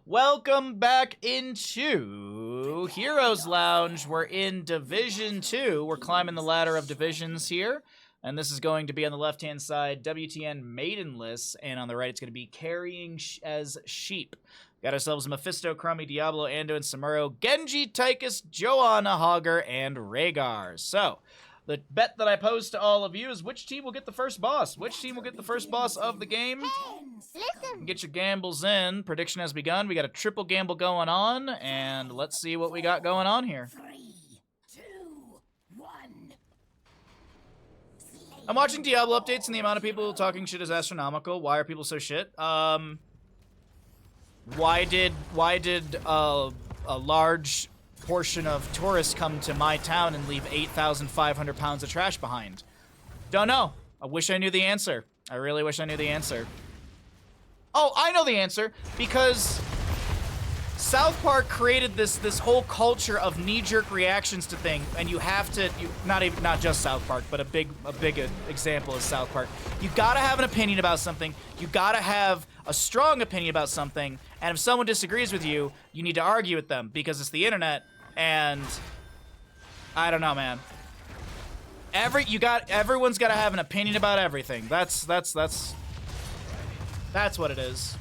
Welcome back into Heroes Lounge. We're in Division 2. We're climbing the ladder of divisions here. And this is going to be on the left-hand side, WTN Maidenless. And on the right, it's going to be Carrying as Sheep. Got ourselves Mephisto, Crummy, Diablo, Ando, and Samuro, Genji, Tychus, Joanna, Hogger, and Rhaegar. So, the bet that I pose to all of you is which team will get the first boss? Which team will get the first boss of the game? Get your gambles in. Prediction has begun. We got a triple gamble going on, and let's see what we got going on here. 3, 2, 1. I'm watching Diablo updates, and the amount of people talking shit is astronomical. Why are people so shit? Why did a large portion of tourists come to my town and leave 8,500 pounds of trash behind? Don't know. I wish I knew the answer. I really wish I knew the answer. Oh, I know the answer, because South Park created this whole culture of knee-jerk reactions to things, and you have to, not just South Park, but a big example is South Park. You gotta have an opinion about something. You gotta have a strong opinion about something, and if someone disagrees with you, you need to argue with them because it's the internet. And I don't know, man. Everyone's gotta have an opinion about everything. That's what it is.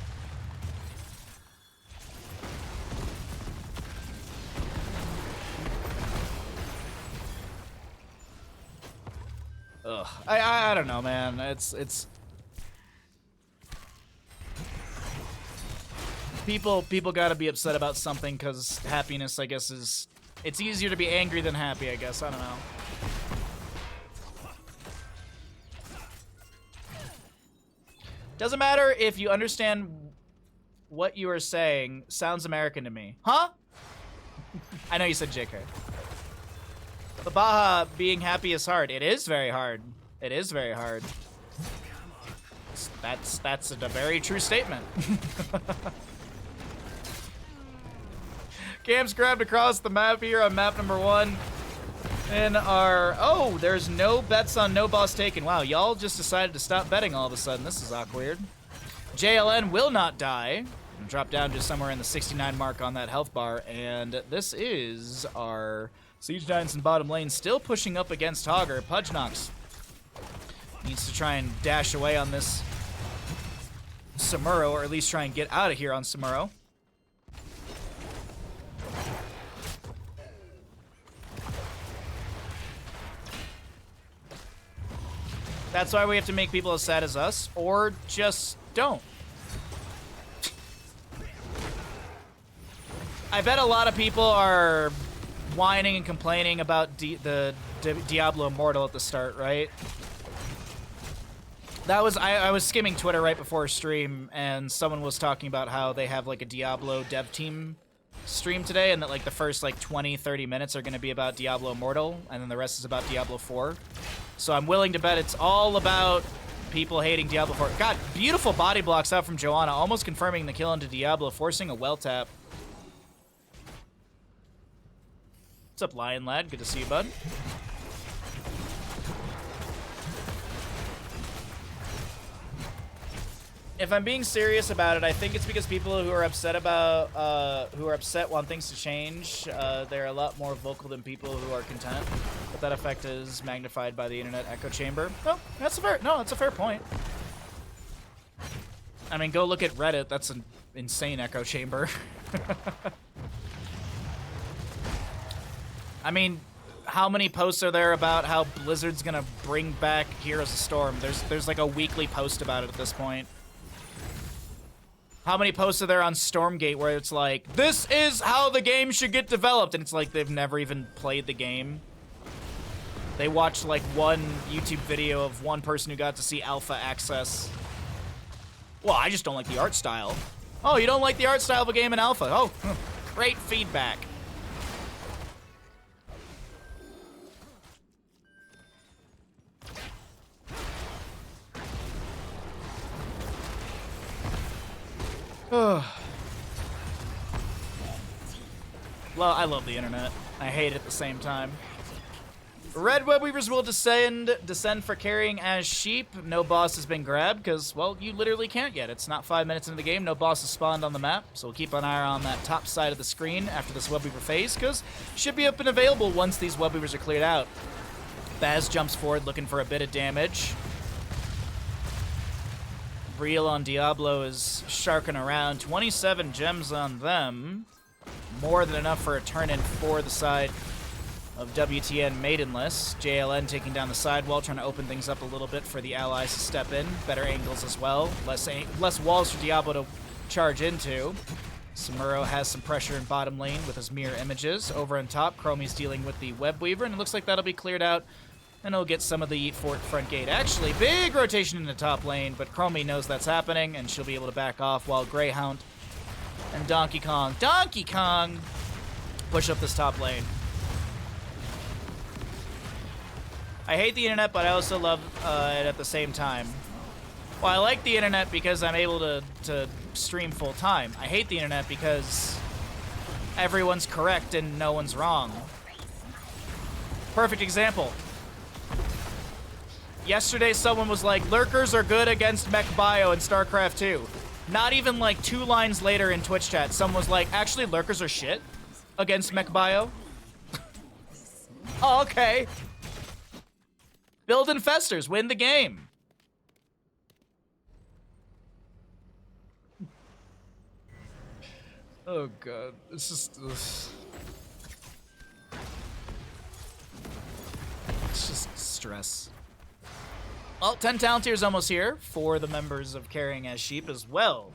Ugh. I don't know, man. It's people gotta be upset about something because happiness, I guess, it's easier to be angry than happy, I guess. I don't know. Doesn't matter if you understand what you are saying. Sounds American to me. Huh? I know you said JK. The Baja being happy is hard. It is very hard. It is very hard. That's a very true statement. Cam's grabbed across the map here on map number 1. And there's no bets on no boss taken. Wow, y'all just decided to stop betting all of a sudden. This is awkward. JLN will not die. And drop down to somewhere in the 69 mark on that health bar. And this is our Siege Giants in bottom lane still pushing up against Hogger. Pudgenox needs to try and dash away on this Samuro, or at least try and get out of here on Samuro. That's why we have to make people as sad as us, or just don't. I bet a lot of people are whining and complaining about the Diablo Immortal at the start, right? I was skimming Twitter right before stream, and someone was talking about how they have like a Diablo dev team stream today, and that like the first like 20-30 minutes are going to be about Diablo Immortal, and then the rest is about Diablo 4. So I'm willing to bet it's all about people hating Diablo 4. God, beautiful body blocks out from Joanna, almost confirming the kill into Diablo, forcing a well tap. What's up, Lion Lad? Good to see you, bud. If I'm being serious about it, I think it's because people who are upset want things to change. They're a lot more vocal than people who are content. But that effect is magnified by the internet echo chamber. Oh, that's a fair point. I mean, go look at Reddit. That's an insane echo chamber. I mean, how many posts are there about how Blizzard's gonna bring back Heroes of Storm? There's like a weekly post about it at this point. How many posts are there on Stormgate where it's like, this is how the game should get developed, and it's like they've never even played the game. They watched like one YouTube video of one person who got to see alpha access. Well, I just don't like the art style. Oh, you don't like the art style of a game in alpha? Oh, great feedback. Well, I love the internet. I hate it at the same time. Red Web Weavers will descend for carrying as sheep. No boss has been grabbed because, well, you literally can't yet. It's not 5 minutes into the game. No boss has spawned on the map, so we'll keep an eye on that top side of the screen after this Web Weaver phase because should be up and available once these Web Weavers are cleared out. Baz jumps forward looking for a bit of damage. Brielle on Diablo is sharking around. 27 gems on them. More than enough for a turn-in for the side of WTN Maidenless. JLN taking down the sidewall, trying to open things up a little bit for the allies to step in. Better angles as well. Less walls for Diablo to charge into. Samuro has some pressure in bottom lane with his mirror images. Over on top, Chromie's dealing with the Web Weaver, and it looks like that'll be cleared out, and he'll get some of the front gate. Actually, big rotation in the top lane, but Chromie knows that's happening, and she'll be able to back off while Greyhound and Donkey Kong push up this top lane. I hate the internet, but I also love it at the same time. Well, I like the internet because I'm able to stream full time. I hate the internet because everyone's correct and no one's wrong. Perfect example. Yesterday, someone was like, lurkers are good against mech bio in StarCraft 2. Not even like 2 lines later in Twitch chat, someone was like, actually, lurkers are shit against mech bio. Oh, okay. Build infestors, win the game. Oh god, it's just... It's just stress. Well, 10 talent tier is almost here for the members of Carrying as Sheep as well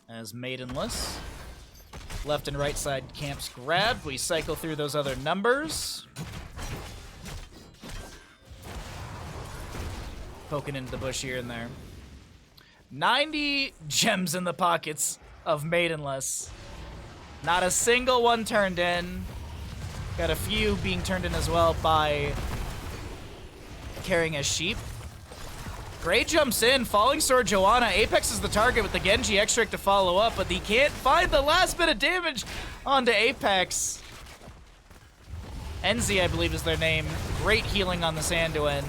as Maidenless. Left and right side camps grabbed. We cycle through those other numbers. Poking into the bush here and there. 90 gems in the pockets of Maidenless. Not a single one turned in. Got a few being turned in as well by Carrying as Sheep. Gray jumps in, Falling Sword Joanna. Apex is the target with the Genji extract to follow up, but he can't find the last bit of damage onto Apex. Enzi, I believe is their name. Great healing on the Sanduin.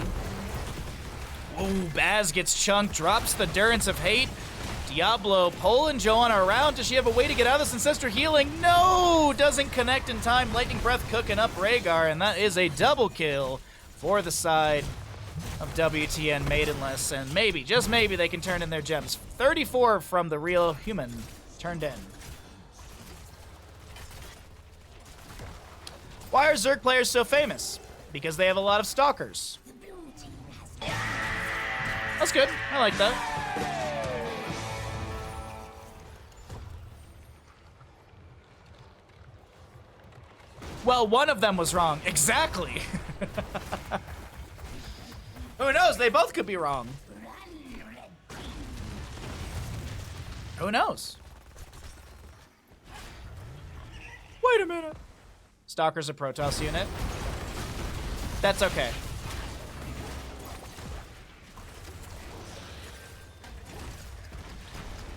Oh, Baz gets chunked, drops the Durance of Hate. Diablo pulling Joanna around. Does she have a way to get out of this Ancestor healing? No! Doesn't connect in time. Lightning Breath cooking up Rhaegar, and that is a double kill for the side of WTN Maidenless. And maybe, just maybe, they can turn in their gems. 34 from the real human turned in. Why are Zerg players so famous? Because they have a lot of stalkers. That's good. I like that. Well, one of them was wrong. Exactly. Who knows? They both could be wrong. Who knows? Wait a minute. Stalker's a Protoss unit. That's okay.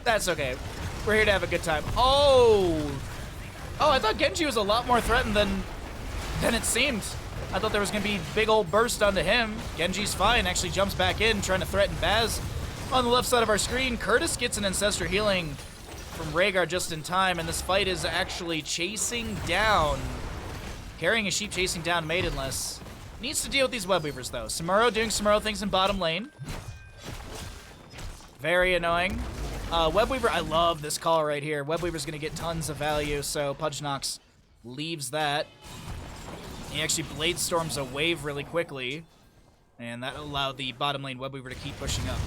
That's okay. We're here to have a good time. Oh! Oh, I thought Genji was a lot more threatened than it seemed. I thought there was going to be big old burst onto him. Genji's fine, actually jumps back in, trying to threaten Baz. On the left side of our screen, Curtis gets an Ancestor healing from Rhaegar just in time, and this fight is actually chasing down, Carrying a Sheep chasing down Maidenless. Needs to deal with these Web Weavers, though. Samuro doing Samuro things in bottom lane. Very annoying. Web Weaver, I love this call right here. Web Weaver's going to get tons of value, so Pudgenox leaves that. He actually Blade Storms a wave really quickly, and that allowed the bottom lane Web Weaver to keep pushing up.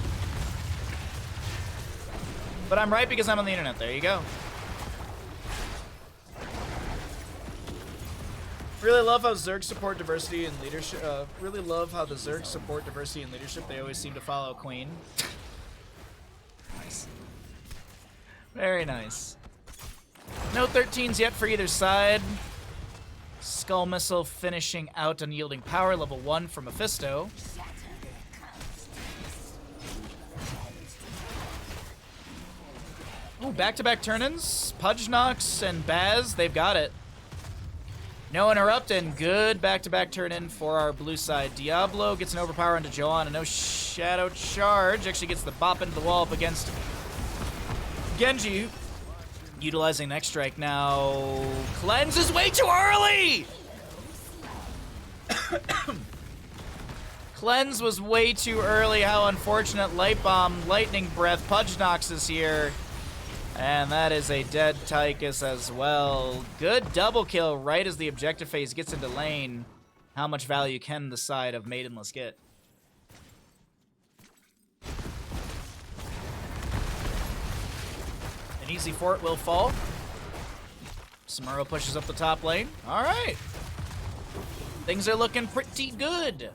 But I'm right because I'm on the internet. There you go. Really love how Zerg support diversity and leadership. Really love how the Zerg support diversity and leadership. They always seem to follow Queen. Nice. Very nice. No 13s yet for either side. Skull Missile finishing out Unyielding Power, level 1 for Mephisto. Ooh, back-to-back turn-ins. Pudgenox and Baz, they've got it. No interrupt and good back-to-back turn in for our blue side. Diablo gets an overpower into Joanna. No shadow charge. Actually gets the bop into the wall up against Genji. Utilizing next strike now. Cleanse is way too early! Cleanse was way too early. How unfortunate. Light Bomb, Lightning Breath, Pudge Nox is here. And that is a dead Tychus as well. Good double kill right as the objective phase gets into lane. How much value can the side of Maidenless get? An easy fort will fall. Samuro pushes up the top lane. All right. Things are looking pretty good.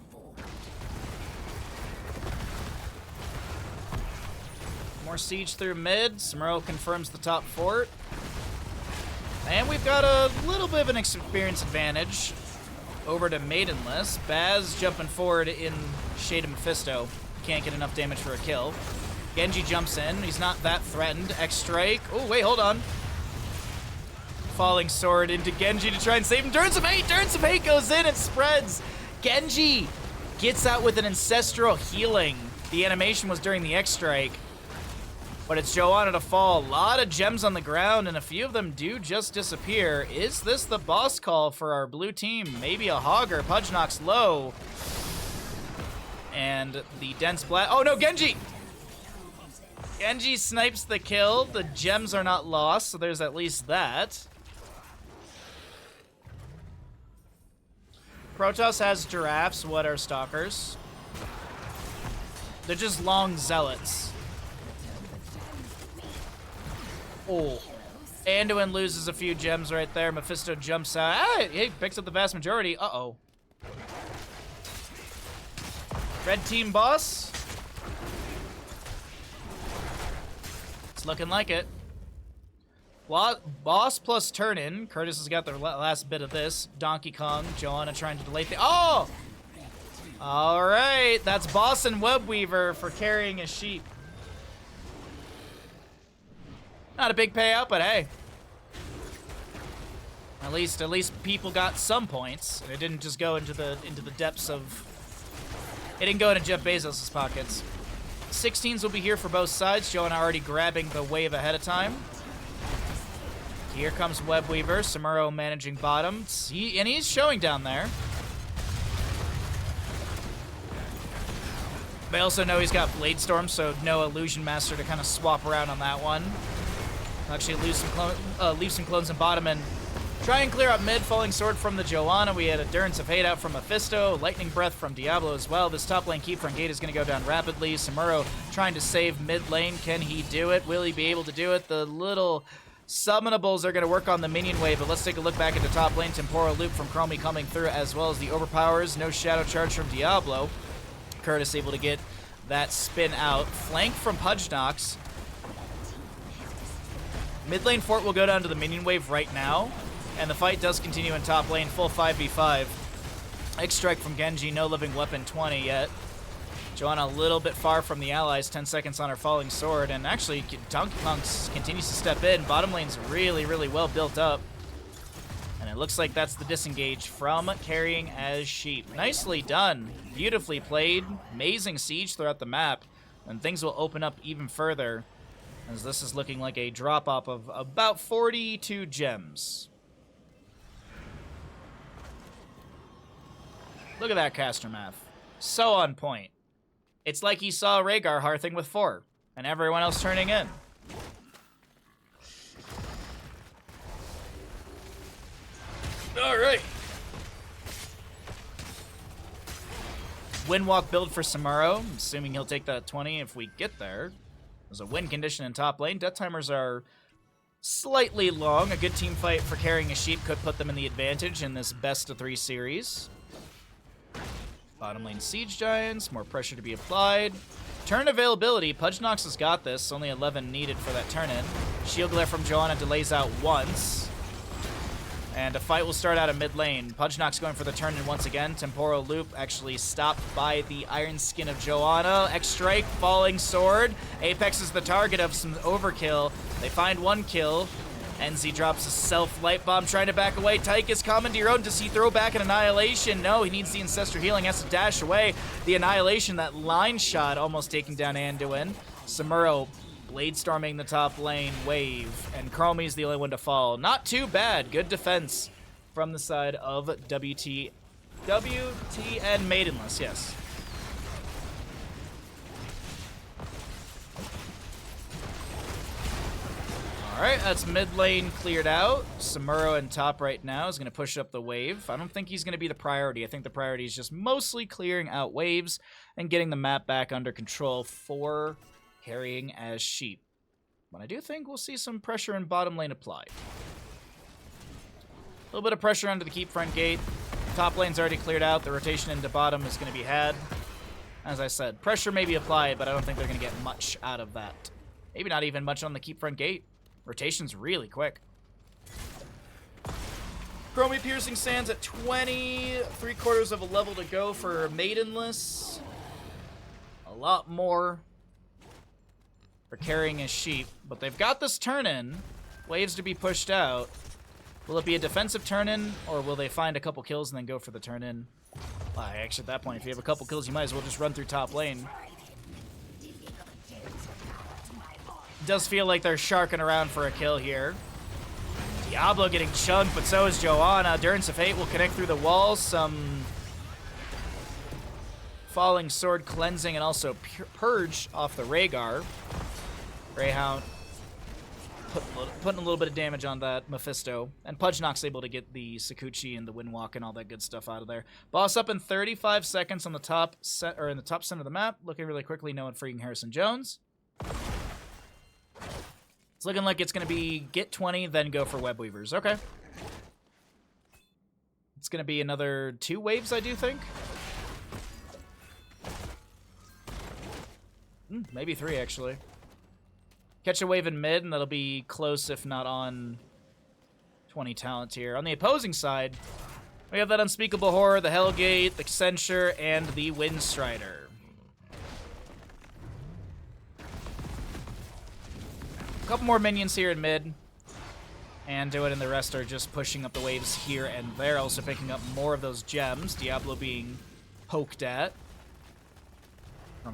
More siege through mid. Samuro confirms the top fort. And we've got a little bit of an experience advantage over to Maidenless. Baz jumping forward in Shade of Mephisto. Can't get enough damage for a kill. Genji jumps in. He's not that threatened. X-Strike. Oh, wait, hold on. Falling sword into Genji to try and save him. Turns of Hate! Turns of Hate goes in and spreads. Genji gets out with an Ancestral Healing. The animation was during the X-Strike. But it's Joanna to fall. A lot of gems on the ground, and a few of them do just disappear. Is this the boss call for our blue team? Maybe a Hogger. Pudge Nox low. And the Dense Blast. Oh no, Genji! Genji snipes the kill. The gems are not lost, so there's at least that. Protoss has giraffes. What are stalkers? They're just long zealots. Oh. Anduin loses a few gems right there. Mephisto jumps out. Ah, he picks up the vast majority. Uh-oh. Red team boss. It's looking like it. Boss plus turn-in. Curtis has got the last bit of this. Donkey Kong. Joanna trying to delay the... Oh! Alright. That's Boss and Webweaver for carrying a sheep. Not a big payout, but hey. At least people got some points. And it didn't just go into the depths of... It didn't go into Jeff Bezos' pockets. 16s will be here for both sides. Joanna already grabbing the wave ahead of time. Here comes Webweaver. Samuro managing bottom. And he's showing down there. They also know he's got Blade Storm, so no Illusion Master to kind of swap around on that one. Actually leave some clones in bottom and try and clear up mid. Falling sword from the Joanna. We had Endurance of Hate out from Mephisto. Lightning Breath from Diablo as well. This top lane keep front gate is going to go down rapidly. Samuro trying to save mid lane. Can he do it? Will he be able to do it? The little summonables are going to work on the minion wave, but let's take a look back at the top lane. Temporal Loop from Chromie coming through, as well as the overpowers. No Shadow Charge from Diablo. Curtis able to get that spin out. Flank from Pudge Nox. Mid lane fort will go down to the minion wave right now, and the fight does continue in top lane. Full 5v5. X-Strike from Genji. No living weapon 20 yet. Joanna a little bit far from the allies. 10 seconds on her falling sword, and actually Donkey Kong continues to step in. Bottom lane's really, really well built up. And it looks like that's the disengage from carrying as sheep. Nicely done. Beautifully played. Amazing siege throughout the map. And things will open up even further, as this is looking like a drop-off of about 42 gems. Look at that caster math. So on point. It's like he saw Rhaegar hearthing with 4, and everyone else turning in. Alright. Windwalk build for Samuro. I'm assuming he'll take that 20 if we get there. There's a win condition in top lane. Death timers are slightly long. A good team fight for carrying a sheep could put them in the advantage in this best-of-3 series. Bottom lane Siege Giants. More pressure to be applied. Turn availability. Pudge Nox has got this. Only 11 needed for that turn-in. Shield Glare from Joanna delays out once. And a fight will start out of mid lane. Pudge Nox going for the turn-in once again. Temporal Loop actually stopped by the Iron Skin of Joanna. X-Strike, Falling Sword. Apex is the target of some overkill. They find one kill. NZ drops a self-light bomb, trying to back away. Tychus, Commandeer own. Does he throw back an Annihilation? No, he needs the Ancestor Healing, has to dash away. The Annihilation, that line shot, almost taking down Anduin. Samuro blade storming the top lane, wave, and Chromie's the only one to fall. Not too bad. Good defense from the side of WTN Maidenless, yes. Alright, that's mid lane cleared out. Samuro in top right now is going to push up the wave. I don't think he's going to be the priority. I think the priority is just mostly clearing out waves and getting the map back under control for carrying as sheep. But I do think we'll see some pressure in bottom lane applied. A little bit of pressure under the keep front gate. Top lane's already cleared out. The rotation into bottom is going to be had. As I said, pressure may be applied, but I don't think they're going to get much out of that. Maybe not even much on the keep front gate. Rotation's really quick. Chromie Piercing Sands at 20. 3/4 of a level to go for Maidenless. A lot more for carrying as sheep. But they've got this turn-in. Waves to be pushed out. Will it be a defensive turn-in, or will they find a couple kills and then go for the turn-in? Well, actually, at that point, if you have a couple kills, you might as well just run through top lane. Does feel like they're sharking around for a kill here. Diablo getting chunked, but so is Joanna. Durance of Fate will connect through the walls. Some falling sword cleansing and also purge off the Rhaegar. Greyhound putting a little bit of damage on that Mephisto. And Pudgeknock's able to get the Sakuchi and the Windwalk and all that good stuff out of there. Boss up in 35 seconds on the top set, or in the top center of the map. Looking really quickly, no one freeing Harrison Jones. It's looking like it's going to be get 20, then go for Web Weavers. Okay. It's going to be another 2 waves, I do think. Maybe 3, actually. Catch a wave in mid, and that'll be close, if not on 20 talent here. On the opposing side, we have that Unspeakable Horror, the Hellgate, the Censure, and the Windstrider. Couple more minions here in mid. Anduin and the rest are just pushing up the waves here and there, also picking up more of those gems. Diablo being poked at.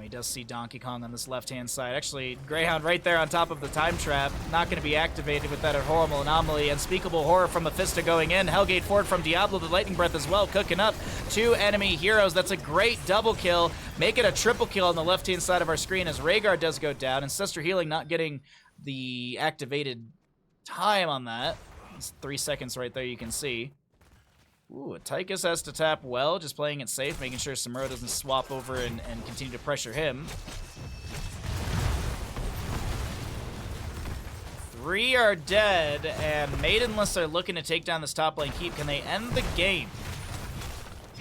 He does see Donkey Kong on this left-hand side. Actually, Greyhound right there on top of the time trap. Not going to be activated with that horrible anomaly. Unspeakable Horror from Mephisto going in. Hellgate Ford from Diablo, the Lightning Breath as well, cooking up 2 enemy heroes. That's a great double kill. Make it a triple kill on the left-hand side of our screen as Rhaegar does go down. Ancestor Healing not getting the activated time on that. It's 3 seconds right there, you can see. Ooh, Tychus has to tap well, just playing it safe, making sure Samuro doesn't swap over and continue to pressure him. 3 are dead, and Maidenless are looking to take down this top lane keep. Can they end the game?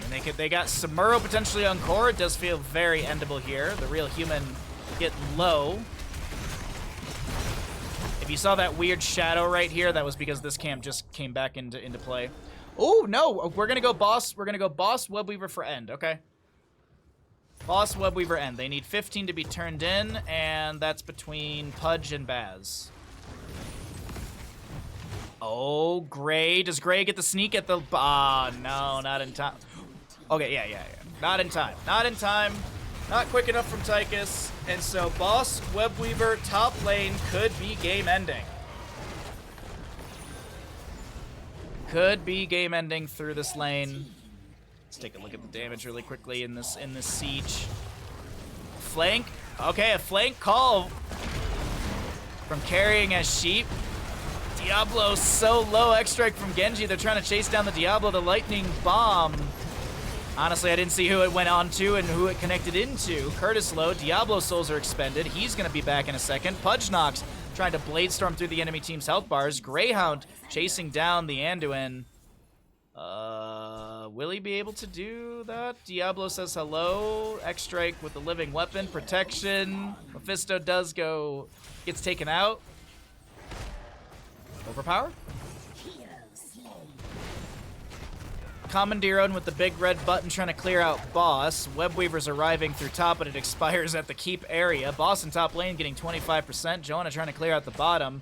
And they got Samuro potentially on core. It does feel very endable here. The real human get low. If you saw that weird shadow right here, that was because this camp just came back into play. Oh, no, we're going to go boss. We're going to go boss Webweaver for end. Okay. Boss Webweaver end. They need 15 to be turned in, and that's between Pudge and Baz. Oh, Gray. Does Gray get the sneak at the... Ah, no, not in time. Okay, yeah. Not in time. Not in time. Not quick enough from Tychus. And so boss Webweaver top lane could be game ending. Could be game ending through this lane. Let's take a look at the damage really quickly in this siege. Flank. Okay, a flank call from carrying as sheep. Diablo so low. X-Strike from Genji. They're trying to chase down the Diablo. The lightning bomb. Honestly, I didn't see who it went on to and who it connected into. Curtis low. Diablo souls are expended. He's going to be back in a second. Pudgeknock's trying to blade storm through the enemy team's health bars. Greyhound chasing down the Anduin. Will he be able to do that? Diablo says hello. X-Strike with the living weapon. Protection. Mephisto gets taken out. Overpower? Commandeer with the big red button trying to clear out boss. Webweaver's arriving through top, but it expires at the keep area. Boss in top lane getting 25%. Joanna trying to clear out the bottom.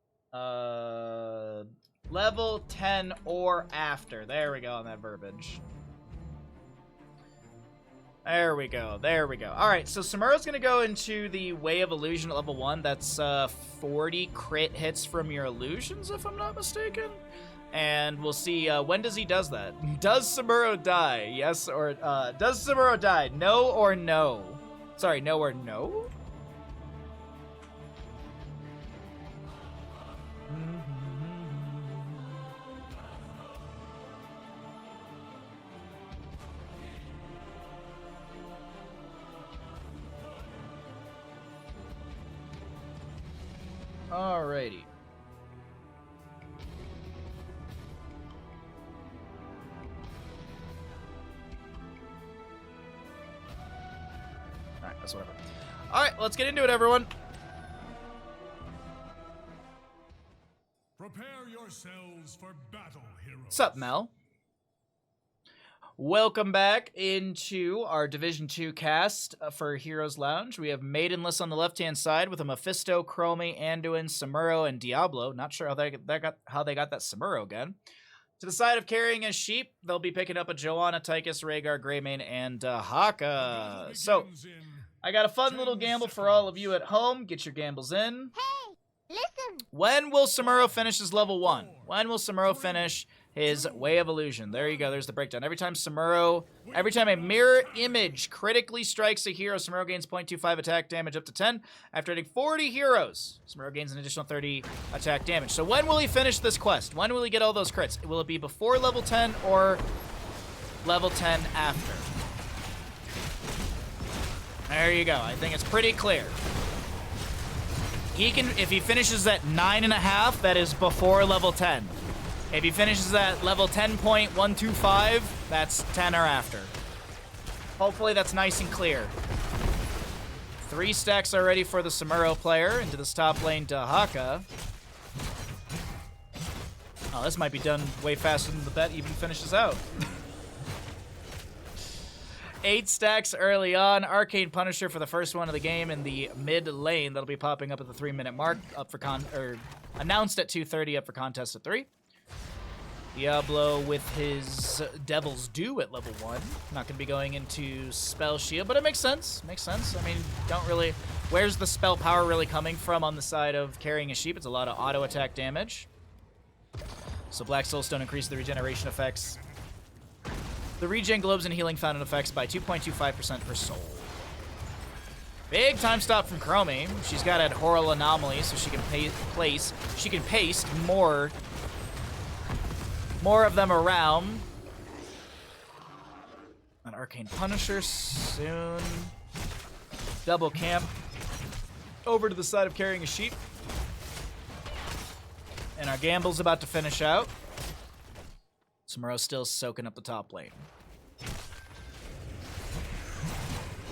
Level 10 or after. There we go on that verbiage. There we go. There we go. All right, so Samuro's going to go into the Way of Illusion at level 1. That's 40 crit hits from your illusions, if I'm not mistaken. And we'll see, when does he does that? Does Samuro die? Yes or, does Samuro die? No or no? Sorry, no or no? Alrighty. Alright, that's whatever. Alright, let's get into it, everyone. Prepare yourselves for battle, heroes. What's up, Mel? Welcome back into our Division 2 cast for Heroes Lounge. We have Maidenless on the left-hand side with a Mephisto, Chromie, Anduin, Samuro, and Diablo. Not sure how they got that Samuro again. To the side of Carrying a Sheep, they'll be picking up a Joanna, Tychus, Rhaegar, Greymane, and Haka. So, I got a fun little gamble for all of you at home. Get your gambles in. Hey, listen. When will Samuro finish his level 1? When will Samuro finish his Way of Illusion? There you go. There's the breakdown. Every time a mirror image critically strikes a hero, Samuro gains 0.25 attack damage up to 10. After hitting 40 heroes, Samuro gains an additional 30 attack damage. So when will he finish this quest? When will he get all those crits? Will it be before level 10 or level 10 after? There you go. I think it's pretty clear. He can, if he finishes at 9.5, that is before level 10. If he finishes at level 10.125, that's 10 or after. Hopefully that's nice and clear. 3 stacks already for the Samuro player into this top lane to Haka. Oh, this might be done way faster than the bet even finishes out. 8 stacks early on. Arcane Punisher for the first one of the game in the mid lane. That'll be popping up at the 3-minute mark, up for announced at 2:30, up for contest at 3. Diablo with his Devil's Due at level 1. Not going to be going into Spell Shield, but it makes sense. Makes sense. I mean, don't really... Where's the spell power really coming from on the side of Carrying a Sheep? It's a lot of auto attack damage. So Black Soulstone increases the regeneration effects. The regen globes and healing fountain effects by 2.25% per soul. Big time stop from Chromie. She's got a Horror Anomaly, so she can paste more of them around. An Arcane Punisher soon. Double camp. Over to the side of Carrying a Sheep. And our gamble's about to finish out. Samuro's still soaking up the top lane.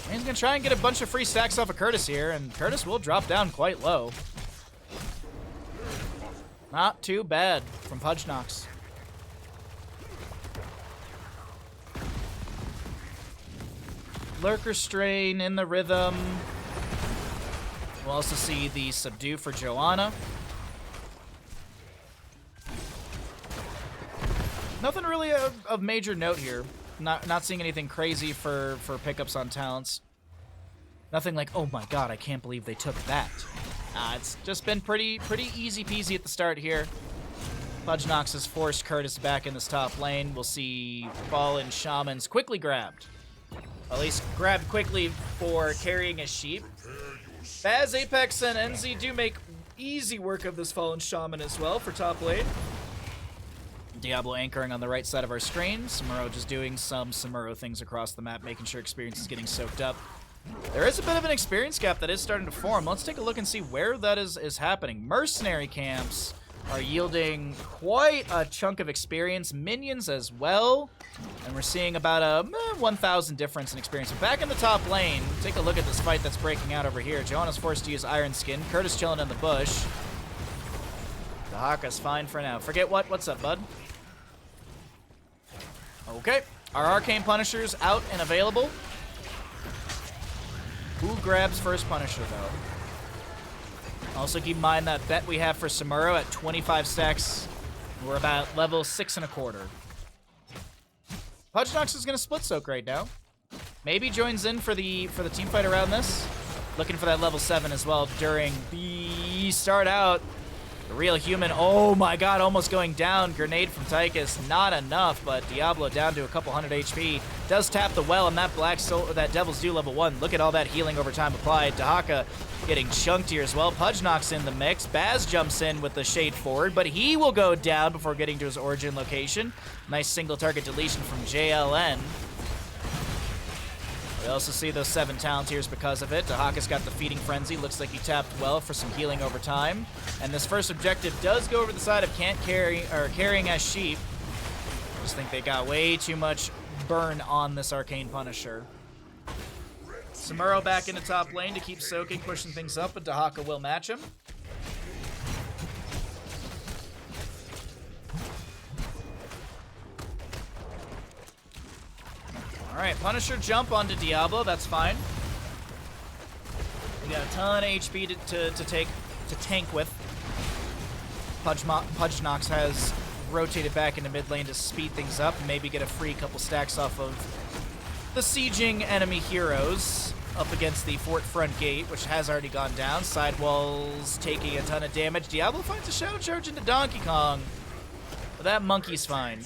And he's going to try and get a bunch of free stacks off of Curtis here, and Curtis will drop down quite low. Not too bad from Pudge Knox. Lurker Strain in the rhythm. We'll also see the Subdue for Joanna. Nothing really of major note here. Not seeing anything crazy for pickups on talents. Nothing like, oh my god, I can't believe they took that. It's just been pretty easy peasy at the start here. Pudge Knox has forced Curtis back in this top lane. We'll see Fallen Shamans quickly grabbed. At least grabbed quickly for Carrying a Sheep. Baz, Apex, and NZ do make easy work of this Fallen Shaman as well for top lane. Diablo anchoring on the right side of our screen. Samuro just doing some Samuro things across the map, making sure experience is getting soaked up. There is a bit of an experience gap that is starting to form. Let's take a look and see where that is happening. Mercenary camps are yielding quite a chunk of experience. Minions as well. And we're seeing about a 1,000 difference in experience. But back in the top lane, take a look at this fight that's breaking out over here. Joanna's forced to use Iron Skin. Curtis chilling in the bush. The Haka's fine for now. Forget what? What's up, bud? Okay. Our Arcane Punisher's out and available. Who grabs first Punisher, though? Also keep in mind that bet we have for Samuro at 25 stacks. We're about level 6 1/4. Pudgenox is gonna split soak right now. Maybe joins in for the team fight around this. Looking for that level 7 as well during the start out. The real human, oh my god, almost going down. Grenade from Tychus, not enough, but Diablo down to a couple hundred HP. Does tap the well, and that that Devil's Due level 1. Look at all that healing over time applied. Dahaka getting chunked here as well. Pudgenox in the mix. Baz jumps in with the shade forward, but he will go down before getting to his origin location. Nice single target deletion from JLN. We also see those 7 Talonteers because of it. Dahaka's got the Feeding Frenzy. Looks like he tapped well for some healing over time. And this first objective does go over the side of carrying as sheep. I just think they got way too much burn on this Arcane Punisher. Samuro back into top lane to keep soaking, pushing things up, but Dahaka will match him. Alright, Punisher jump onto Diablo, that's fine. We got a ton of HP to tank with. Pudgenox has rotated back into mid lane to speed things up and maybe get a free couple stacks off of the sieging enemy heroes up against the fort front gate, which has already gone down. Sidewalls taking a ton of damage. Diablo finds a shadow charge into Donkey Kong, but that monkey's fine.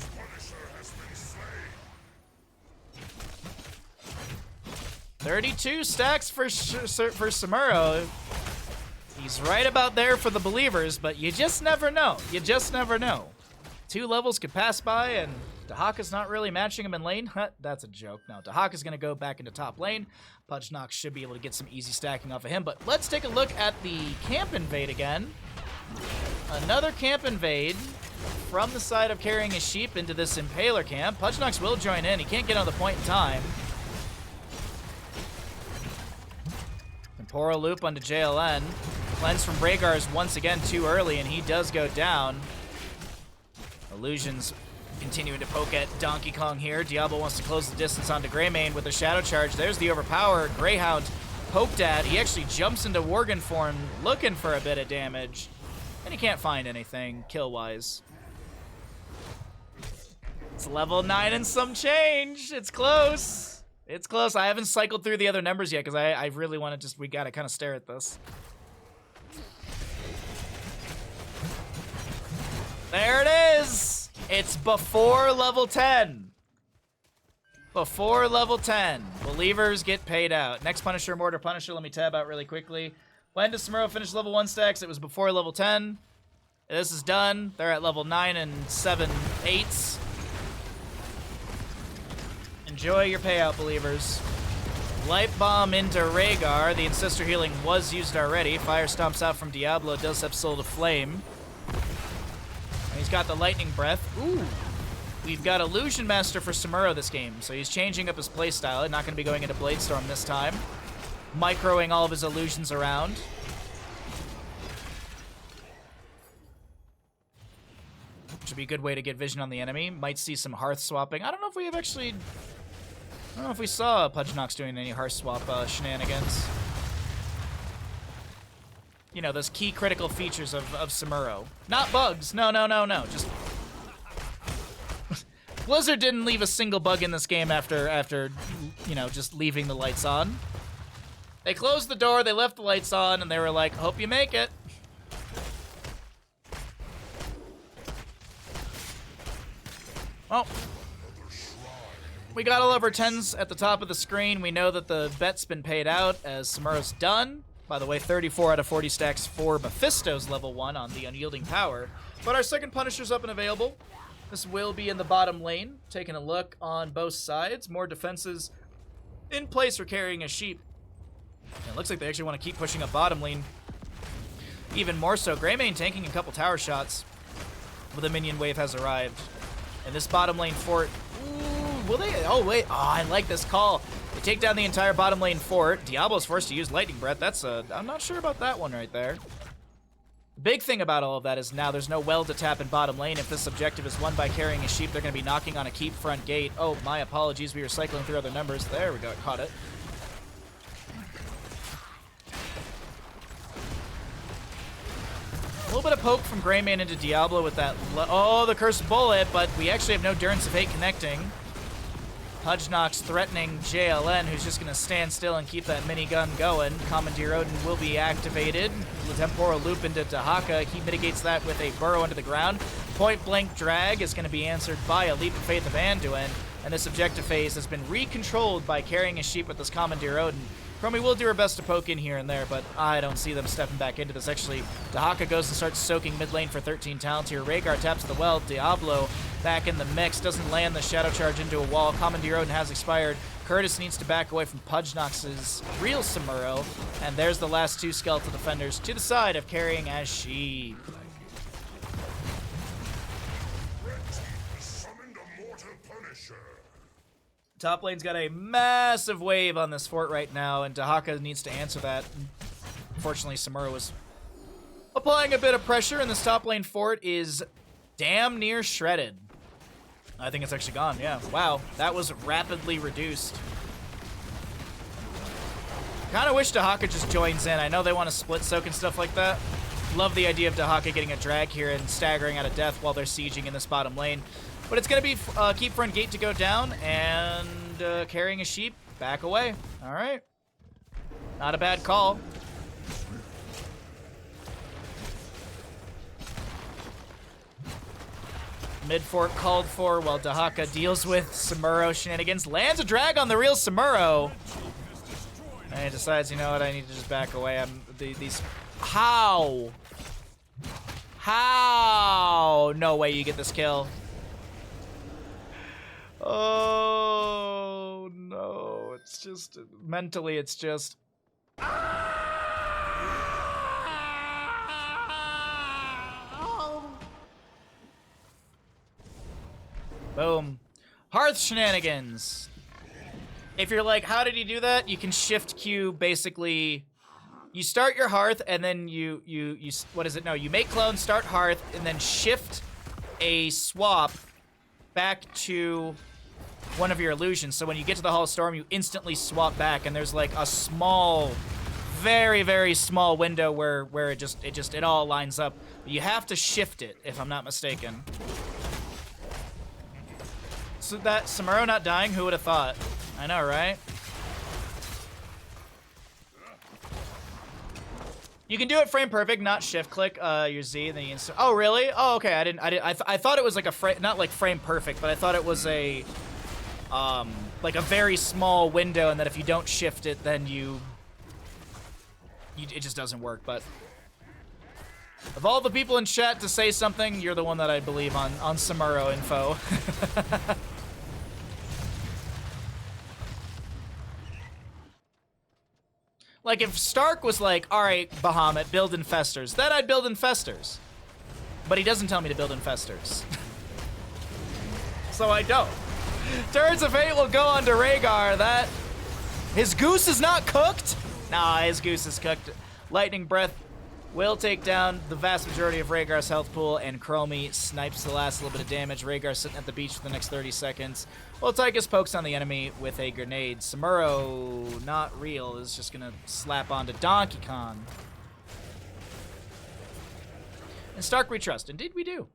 32 stacks for Samuro. He's right about there for the believers, but you just never know. You just never know. 2 levels could pass by, and Dahaka's not really matching him in lane. That's a joke. No, Dahaka's going to go back into top lane. Pudgenox should be able to get some easy stacking off of him, but let's take a look at the camp invade again. Another camp invade from the side of carrying his sheep into this Impaler camp. Pudgenox will join in. He can't get on the point in time. Temporal loop onto JLN. Cleanse from Rhaegar is once again too early, and he does go down. Illusions continuing to poke at Donkey Kong here. Diablo wants to close the distance onto Greymane with a Shadow Charge. There's the Overpower. Greyhound poked at. He actually jumps into Worgen form looking for a bit of damage, and he can't find anything kill-wise. It's level 9 and some change. It's close. It's close. I haven't cycled through the other numbers yet because I really want to we got to kind of stare at this. There it is. It's before level 10. Before level 10. Believers get paid out. Next Punisher, Mortar Punisher. Let me tab out really quickly. When does Samuro finish level 1 stacks? It was before level 10. This is done. They're at level 9 and 7/8. Enjoy your payout, believers. Light Bomb into Rhaegar. The Ancestor Healing was used already. Fire Stomps out from Diablo. Does have Soul to Flame. And he's got the Lightning Breath. Ooh. We've got Illusion Master for Samuro this game, so he's changing up his playstyle. Not going to be going into Bladestorm this time. Microing all of his illusions around. Which would be a good way to get vision on the enemy. Might see some Hearth swapping. I don't know if we have actually... I don't know if we saw Pudgenox doing any Hearth swap shenanigans. You know, those key critical features of Samuro. Not bugs. No. Just... Blizzard didn't leave a single bug in this game after, you know, just leaving the lights on. They closed the door, they left the lights on, and they were like, hope you make it. Well, we got all of our 10s at the top of the screen. We know that the bet's been paid out as Samuro's done. By the way, 34 out of 40 stacks for Mephisto's level 1 on the Unyielding Power. But our second Punisher's up and available. This will be in the bottom lane. Taking a look on both sides. More defenses in place for carrying a sheep. And it looks like they actually want to keep pushing up bottom lane. Even more so. Greymane tanking a couple tower shots. But the minion wave has arrived. And this bottom lane fort... Ooh, will they? Oh, wait. Oh, I like this call. They take down the entire bottom lane fort. Diablo's forced to use Lightning Breath. That's a... I'm not sure about that one right there. The big thing about all of that is now there's no well to tap in bottom lane. If this objective is won by carrying a sheep, they're going to be knocking on a keep front gate. Oh, my apologies. We were cycling through other numbers. There we go. Caught it. A little bit of poke from Greymane into Diablo with that. Oh, the Cursed Bullet, but we actually have no Durance of Hate connecting. Pudgenox threatening JLN, who's just going to stand still and keep that minigun going. Commandeer Odin will be activated. The Temporal Loop into Dahaka. He mitigates that with a burrow into the ground. Point blank drag is going to be answered by a Leap of Faith of Anduin. And this objective phase has been recontrolled by carrying a sheep with this Commandeer Odin. Chromie will do her best to poke in here and there, but I don't see them stepping back into this. Actually, Dahaka goes and starts soaking mid lane for 13 talents here. Rhaegar taps the well. Diablo back in the mix. Doesn't land the Shadow Charge into a wall. Commandeer Odin has expired. Curtis needs to back away from Pudgenox's real Samuro. And there's the last two Skeletal Defenders to the side of carrying as sheep. Top lane's got a massive wave on this fort right now, and Dahaka needs to answer that. Unfortunately, Samuro was applying a bit of pressure, and this top lane fort is damn near shredded. I think it's actually gone, yeah. Wow, that was rapidly reduced. Kind of wish Dahaka just joins in. I know they want to split soak and stuff like that. Love the idea of Dahaka getting a drag here and staggering out of death while they're sieging in this bottom lane. But it's going to be keep front gate to go down and carrying a sheep back away. All right. Not a bad call. Mid fort called for while Dahaka deals with Samuro shenanigans. Lands a drag on the real Samuro. And he decides, you know what, I need to just back away. How? How? No way you get this kill. Oh, no. It's just, mentally, it's just. Boom. Hearth shenanigans. If you're like, how did he do that? You can shift Q, basically. You start your Hearth, and then you what is it? No, you make clone, start Hearth, and then shift a swap back to one of your illusions. So when you get to the Hall of Storm, you instantly swap back, and there's like a small, very, very small window where it all lines up. But you have to shift it, if I'm not mistaken. So that Samuro not dying, who would have thought? I know, right? You can do it frame perfect, not shift click your Z and then you insert. Oh, really? Oh, okay. I thought it was like a frame, not like frame perfect, but I thought it was a like a very small window, and that if you don't shift it, then it just doesn't work. But of all the people in chat to say something, you're the one that I believe on Samuro info. Like, if Stark was like, all right, Bahamut, build infestors, then I'd build infestors. But he doesn't tell me to build infestors. So I don't. Turns of Fate will go on to Rhaegar. That... His goose is not cooked? Nah, his goose is cooked. Lightning Breath will take down the vast majority of Rhaegar's health pool, and Chromie snipes the last little bit of damage. Rhaegar sitting at the beach for the next 30 seconds. Well, Tychus pokes on the enemy with a grenade. Samuro, not real, is just gonna slap onto Donkey Kong. And Stark we trust. Indeed we do.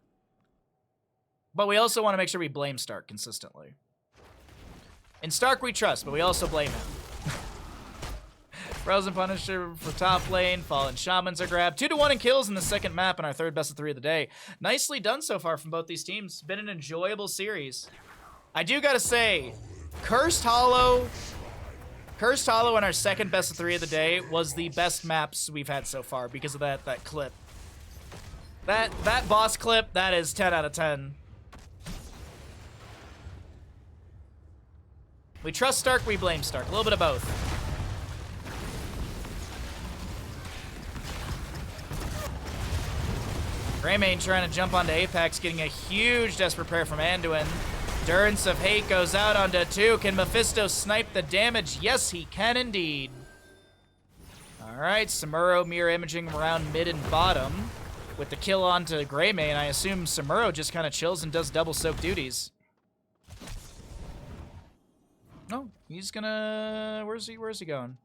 But we also want to make sure we blame Stark consistently. In Stark we trust, but we also blame him. Frozen Punisher for top lane. Fallen Shamans are grabbed. 2-1 in kills in the second map, and our third best of 3 of the day. Nicely done so far from both these teams. It's been an enjoyable series. I do gotta say, Cursed Hollow in our second best of 3 of the day was the best maps we've had so far because of that clip. That boss clip, that is 10 out of 10. We trust Stark, we blame Stark. A little bit of both. Greymane trying to jump onto Apex, getting a huge desperate prayer from Anduin. Durance of Hate goes out onto 2. Can Mephisto snipe the damage? Yes, he can indeed. Alright, Samuro mirror imaging around mid and bottom. With the kill onto Greymane, I assume Samuro just kind of chills and does double soak duties. No, he's gonna... Where's he going?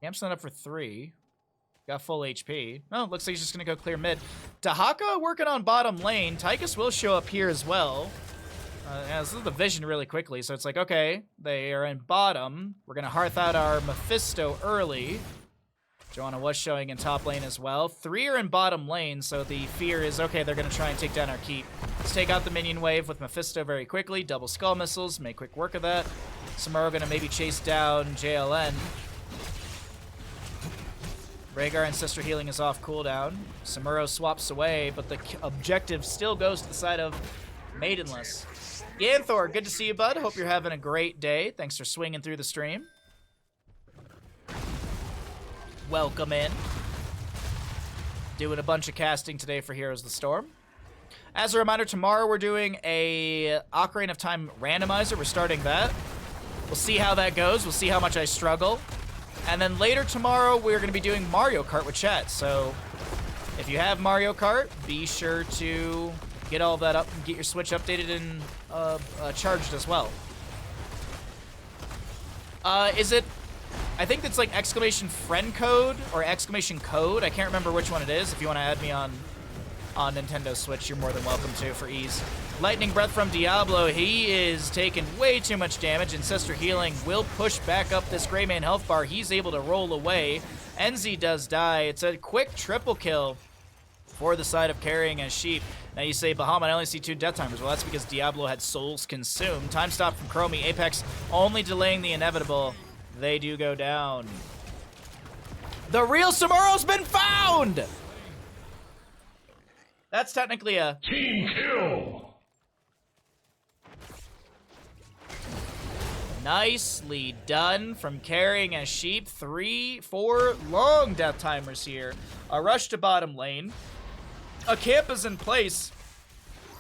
Camp's not up for 3. Got full HP. Oh, looks like he's just gonna go clear mid. Dahaka working on bottom lane. Tychus will show up here as well. Yeah, this is the vision really quickly, so it's like, okay, they are in bottom. We're gonna hearth out our Mephisto early. Joanna was showing in top lane as well. 3 are in bottom lane, so the fear is, okay, they're gonna try and take down our keep. Let's take out the minion wave with Mephisto very quickly. Double skull missiles, make quick work of that. Samuro gonna maybe chase down JLN. Rhaegar and Sister Healing is off cooldown. Samuro swaps away, but the objective still goes to the side of Maidenless. Ganthor, good to see you, bud. Hope you're having a great day. Thanks for swinging through the stream. Welcome in. Doing a bunch of casting today for Heroes of the Storm. As a reminder, tomorrow we're doing a Ocarina of Time randomizer. We're starting that. We'll see how that goes. We'll see how much I struggle. And then later tomorrow, we're going to be doing Mario Kart with chat. So if you have Mario Kart, be sure to get all that up and get your Switch updated and charged as well. Is it... I think it's like exclamation friend code or exclamation code. I can't remember which one it is. If you want to add me on Nintendo Switch, you're more than welcome to for ease. Lightning Breath from Diablo. He is taking way too much damage, and Sister Healing will push back up this Greymane health bar. He's able to roll away. Enzi does die. It's a quick triple kill for the side of Carrying as Sheep. Now you say, Bahamut, I only see 2 death timers. Well, that's because Diablo had souls consumed. Time stop from Chromie. Apex only delaying the inevitable. They do go down. The real Samuro's been found! That's technically a Team kill! nicely done from Carrying as Sheep. 3, 4 long death timers here. A rush to bottom lane. A camp is in place.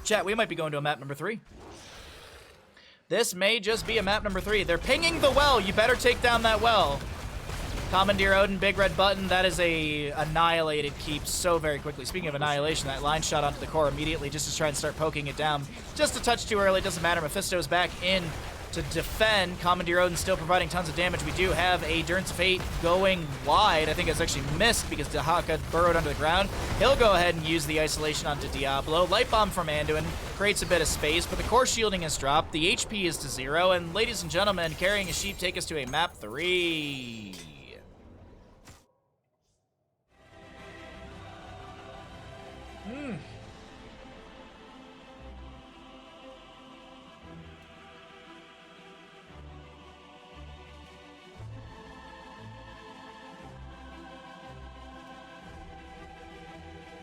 Chat, we might be going to a map number 3. This may just be a map number 3. They're pinging the well. You better take down that well. Commandeer Odin, big red button. That is a annihilated keep so very quickly. Speaking of annihilation, that line shot onto the core immediately just to try and start poking it down. Just a touch too early. Doesn't matter. Mephisto's back in to defend. Commandeer Odin still providing tons of damage. We do have a Durance of Fate going wide. I think it's actually missed because Dahaka burrowed under the ground. He'll go ahead and use the isolation onto Diablo. Light Bomb from Anduin creates a bit of space, but the core shielding is dropped. The HP is to 0. And ladies and gentlemen, Carrying a Sheep take us to a map 3.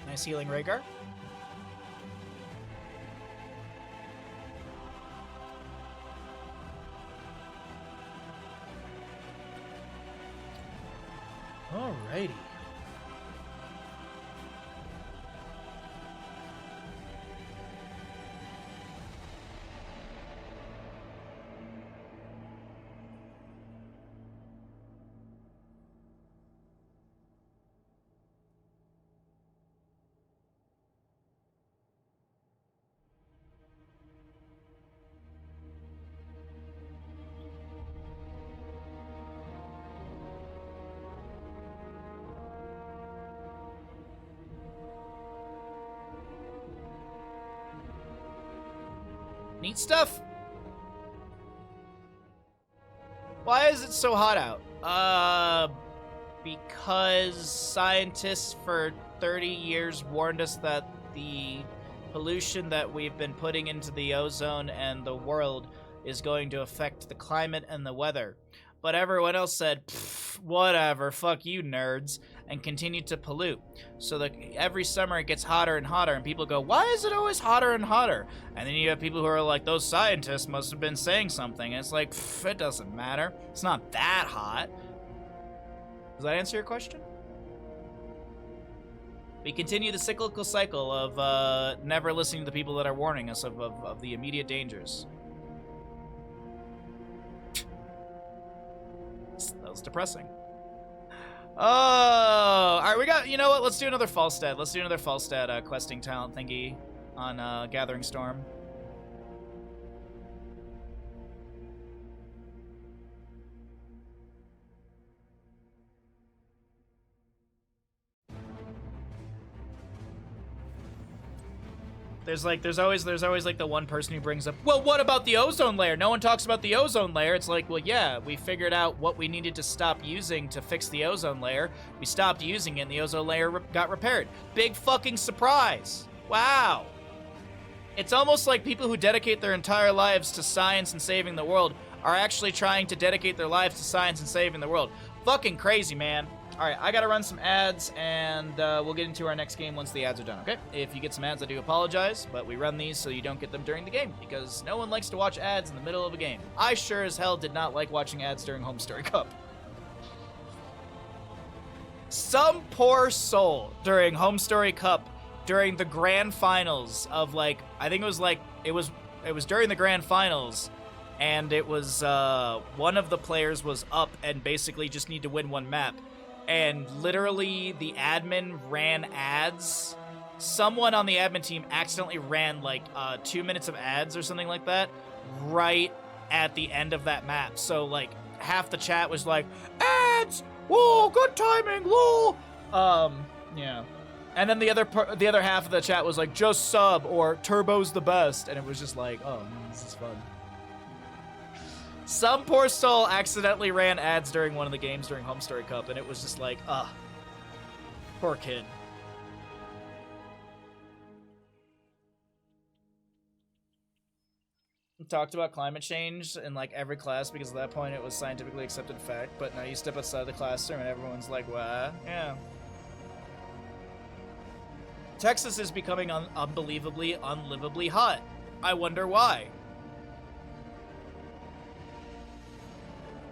Nice healing, Rhaegar. Alrighty. Neat stuff. Why is it so hot out? Because scientists for 30 years warned us that the pollution that we've been putting into the ozone and the world is going to affect the climate and the weather. But everyone else said, whatever, fuck you nerds, and continued to pollute. So that every summer it gets hotter and hotter, and people go, why is it always hotter and hotter? And then you have people who are like, those scientists must have been saying something. And it's like, it doesn't matter. It's not that hot. Does that answer your question? We continue the cyclical cycle of never listening to the people that are warning us of the immediate dangers. That was depressing. Oh, all right, we got, you know what? Let's do another Falstad. Let's do another Falstad questing talent thingy on Gathering Storm. There's always like the one person who brings up, well, what about the ozone layer? No one talks about the ozone layer. It's like, well, yeah, we figured out what we needed to stop using to fix the ozone layer. We stopped using it and the ozone layer got repaired. Big fucking surprise. Wow. It's almost like people who dedicate their entire lives to science and saving the world are actually trying to dedicate their lives to science and saving the world. Fucking crazy, man. All right, I gotta run some ads, and we'll get into our next game once the ads are done, okay? If you get some ads, I do apologize, but we run these so you don't get them during the game, because no one likes to watch ads in the middle of a game. I sure as hell did not like watching ads during Home Story Cup. Some poor soul during Home Story Cup, during the grand finals of, like, I think it was during the grand finals, and it was, one of the players was up and basically just need to win one map. And literally, the admin ran ads. Someone on the admin team accidentally ran, like, 2 minutes of ads or something like that right at the end of that map. So, like, half the chat was like, ads! Whoa, good timing, lol! Yeah. And then the other half of the chat was like, just sub, or turbo's the best. And it was just like, oh, man, this is fun. Some poor soul accidentally ran ads during one of the games during Home Story Cup, and it was just like, poor kid. We talked about climate change in like every class because at that point it was scientifically accepted fact, but now you step outside the classroom and everyone's like, what? Yeah. Texas is becoming unbelievably, unlivably hot. I wonder why.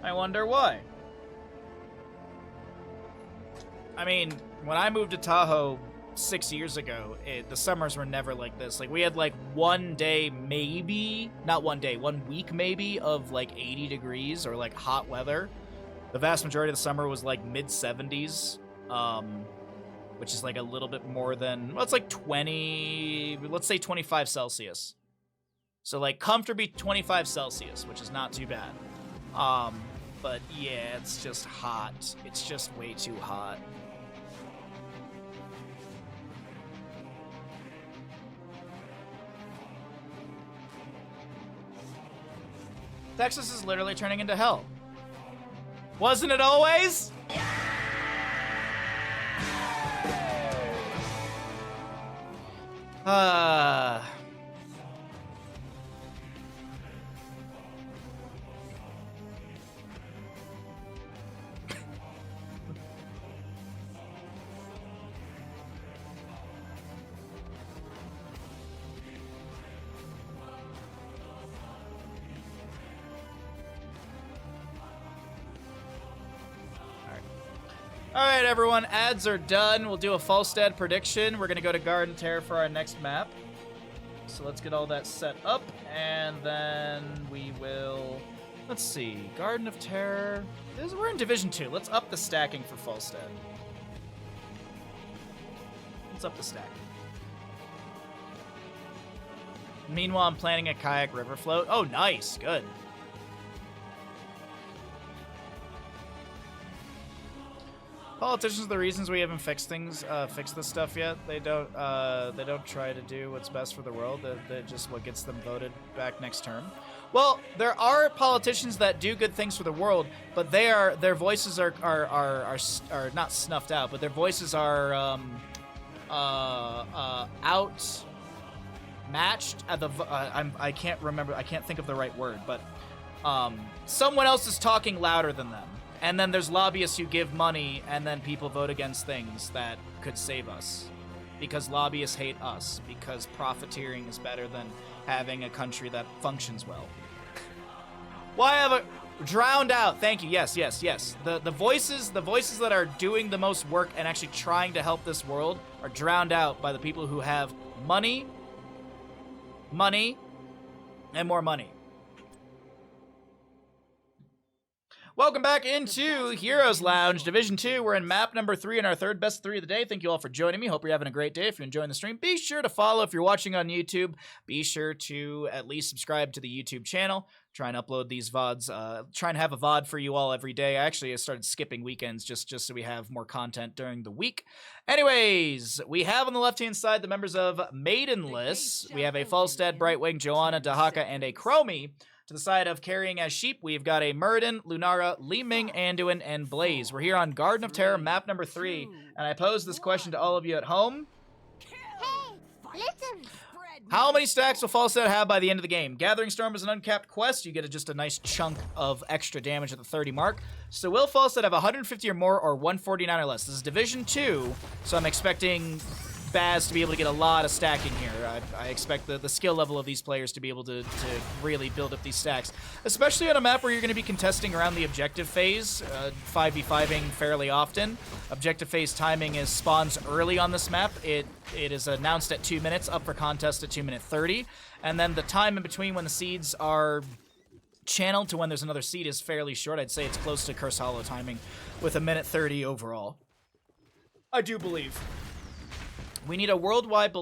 I wonder why. I mean, when I moved to Tahoe 6 years ago, the summers were never like this. Like, we had like 1 day maybe, not 1 day, 1 week maybe of like 80 degrees or like hot weather. The vast majority of the summer was like mid-70s, which is like a little bit more than, well, it's like 20, let's say 25 Celsius. So like comfortably 25 Celsius, which is not too bad. But yeah, it's just hot. It's just way too hot. Texas is literally turning into hell. Wasn't it always? Alright, everyone, ads are done. We'll do a Falstad prediction. We're going to go to Garden Terror for our next map. So let's get all that set up, and then we will... Let's see. Garden of Terror... We're in Division 2. Let's up the stacking for Falstad. Let's up the stacking. Meanwhile, I'm planning a kayak river float. Oh, nice. Good. Politicians are the reasons we haven't fixed things, fixed this stuff yet. They don't try to do what's best for the world. They're just what gets them voted back next term. Well, there are politicians that do good things for the world, but their voices are not snuffed out, but their voices are outmatched at the. I can't remember. I can't think of the right word, but someone else is talking louder than them. And then there's lobbyists who give money, and then people vote against things that could save us. Because lobbyists hate us. Because profiteering is better than having a country that functions well. Why have a... Drowned out. Thank you. Yes, yes, yes. The voices that are doing the most work and actually trying to help this world are drowned out by the people who have money, and more money. Welcome back into Heroes Lounge Division 2. We're in map number 3 in our third best 3 of the day. Thank you all for joining me. Hope you're having a great day. If you're enjoying the stream, be sure to follow. If you're watching on YouTube, be sure to at least subscribe to the YouTube channel. Try and upload these VODs. Try and have a VOD for you all every day. I started skipping weekends just so we have more content during the week. Anyways, we have on the left-hand side the members of Maidenless. We have a Falstad, Brightwing, Joanna, Dahaka, and a Chromie. To the side of carrying as sheep, we've got a Muradin, Lunara, Li Ming, Anduin, and Blaze. We're here on Garden of Terror, map number 3, and I pose this question to all of you at home. Hey, listen. How many stacks will Falstad have by the end of the game? Gathering Storm is an uncapped quest. You get just a nice chunk of extra damage at the 30 mark. So will Falstad have 150 or more or 149 or less? This is Division 2, so I'm expecting Baz to be able to get a lot of stacking here. I expect the skill level of these players to be able to really build up these stacks, especially on a map where you're going to be contesting around the objective phase, 5v5ing fairly often. Objective phase timing is spawns early on this map. It is announced at 2 minutes, up for contest at 2:30, and then the time in between when the seeds are channeled to when there's another seed is fairly short. I'd say it's close to Curse Hollow timing with 1:30 overall. I do believe. We need a worldwide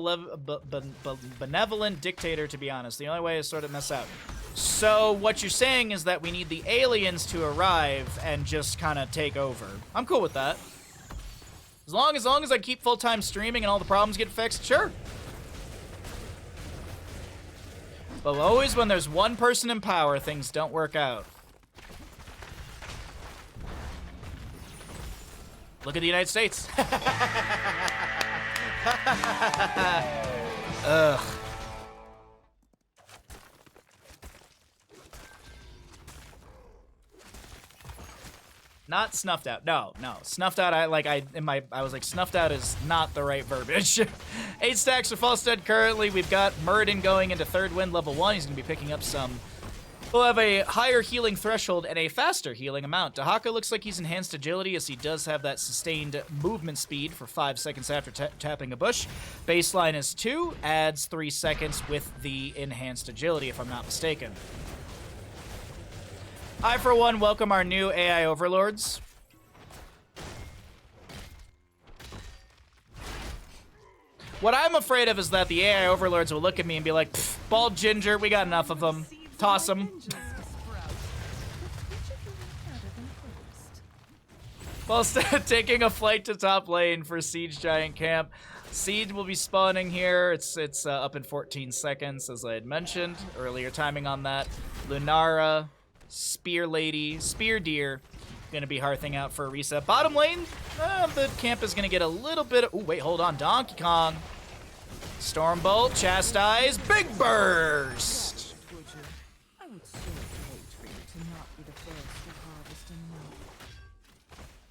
benevolent dictator, to be honest. The only way is sort of mess out. So what you're saying is that we need the aliens to arrive and just kind of take over. I'm cool with that. As long as I keep full-time streaming and all the problems get fixed, sure. But always when there's one person in power, things don't work out. Look at the United States. Ugh. Not snuffed out. No. Snuffed out, I was like, snuffed out is not the right verbiage. 8 stacks for Falstad currently. We've got Muradin going into 3rd wind level 1. He's gonna be picking up some. We'll have a higher healing threshold and a faster healing amount. Dahaka looks like he's enhanced agility, as he does have that sustained movement speed for 5 seconds after tapping a bush. Baseline is 2, adds 3 seconds with the enhanced agility, if I'm not mistaken. I, for one, welcome our new AI overlords. What I'm afraid of is that the AI overlords will look at me and be like, bald ginger, we got enough of them. Toss him. While taking a flight to top lane for Siege Giant Camp. Siege will be spawning here. It's up in 14 seconds, as I had mentioned. Earlier timing on that. Lunara, Spear Lady, Spear Deer, gonna be hearthing out for a reset. Bottom lane, the camp is gonna get a little bit of... Ooh, wait, hold on. Donkey Kong. Stormbolt, Chastise, Big Burst.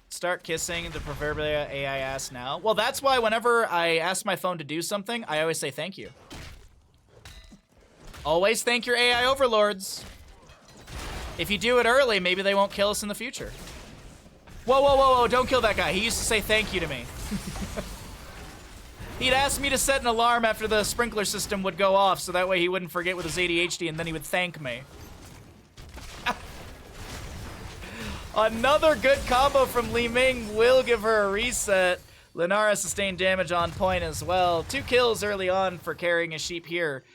Start kissing the proverbial AI ass now. Well, that's why whenever I ask my phone to do something, I always say thank you. Always thank your AI overlords. If you do it early, maybe they won't kill us in the future. Whoa, don't kill that guy. He used to say thank you to me. He'd ask me to set an alarm after the sprinkler system would go off, so that way he wouldn't forget with his ADHD, and then he would thank me. Another good combo from Li Ming will give her a reset. Lunara sustained damage on point as well. 2 kills early on for carrying a sheep here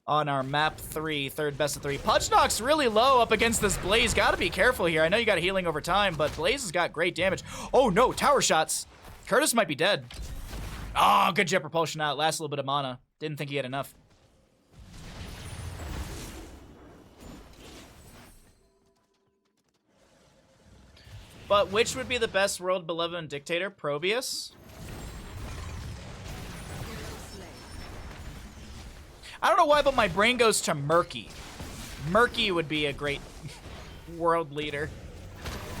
on our map 3, 3rd best of 3. Punch knock's really low up against this Blaze. Gotta be careful here. I know you got healing over time, but Blaze has got great damage. Oh no, tower shots. Curtis might be dead. Oh, good jet propulsion out. Last little bit of mana. Didn't think he had enough. But which would be the best world benevolent dictator? Probius? I don't know why, but my brain goes to Murky. Murky would be a great world leader.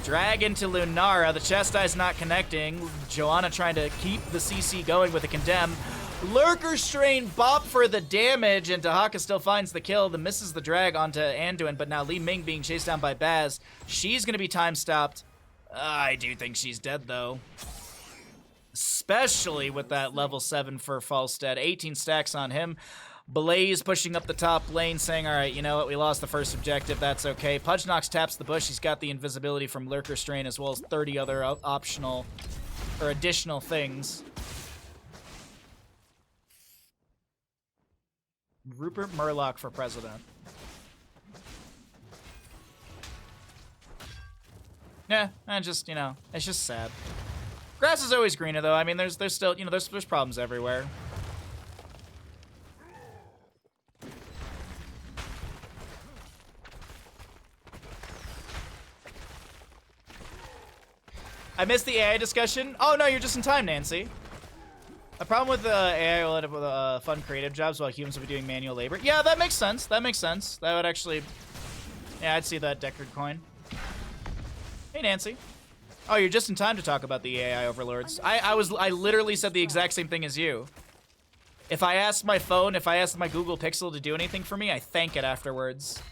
Drag into Lunara. The Chastise not connecting. Joanna trying to keep the CC going with a Condemn. Lurker Strain bop for the damage, and Dahaka still finds the kill. The misses the drag onto Anduin, but now Li Ming being chased down by Baz. She's going to be time stopped. I do think she's dead, though. Especially with that level 7 for Falstad. 18 stacks on him. Blaze pushing up the top lane, saying, all right, you know what? We lost the first objective. That's okay. Pudgenox taps the bush. He's got the invisibility from Lurker Strain as well as 30 other optional or additional things. Rupert Murloc for president. Yeah, and just, you know, it's just sad. Grass is always greener, though. I mean, there's still, you know, there's problems everywhere. I missed the AI discussion. Oh, no, you're just in time, Nancy. The problem with the AI will end up with fun creative jobs while humans will be doing manual labor. Yeah, that makes sense. That makes sense. That would actually... Yeah, I'd see that Deckard coin. Hey, Nancy. Oh, you're just in time to talk about the AI overlords. I literally said the exact same thing as you. If I asked my phone, if I asked my Google Pixel to do anything for me, I thank it afterwards.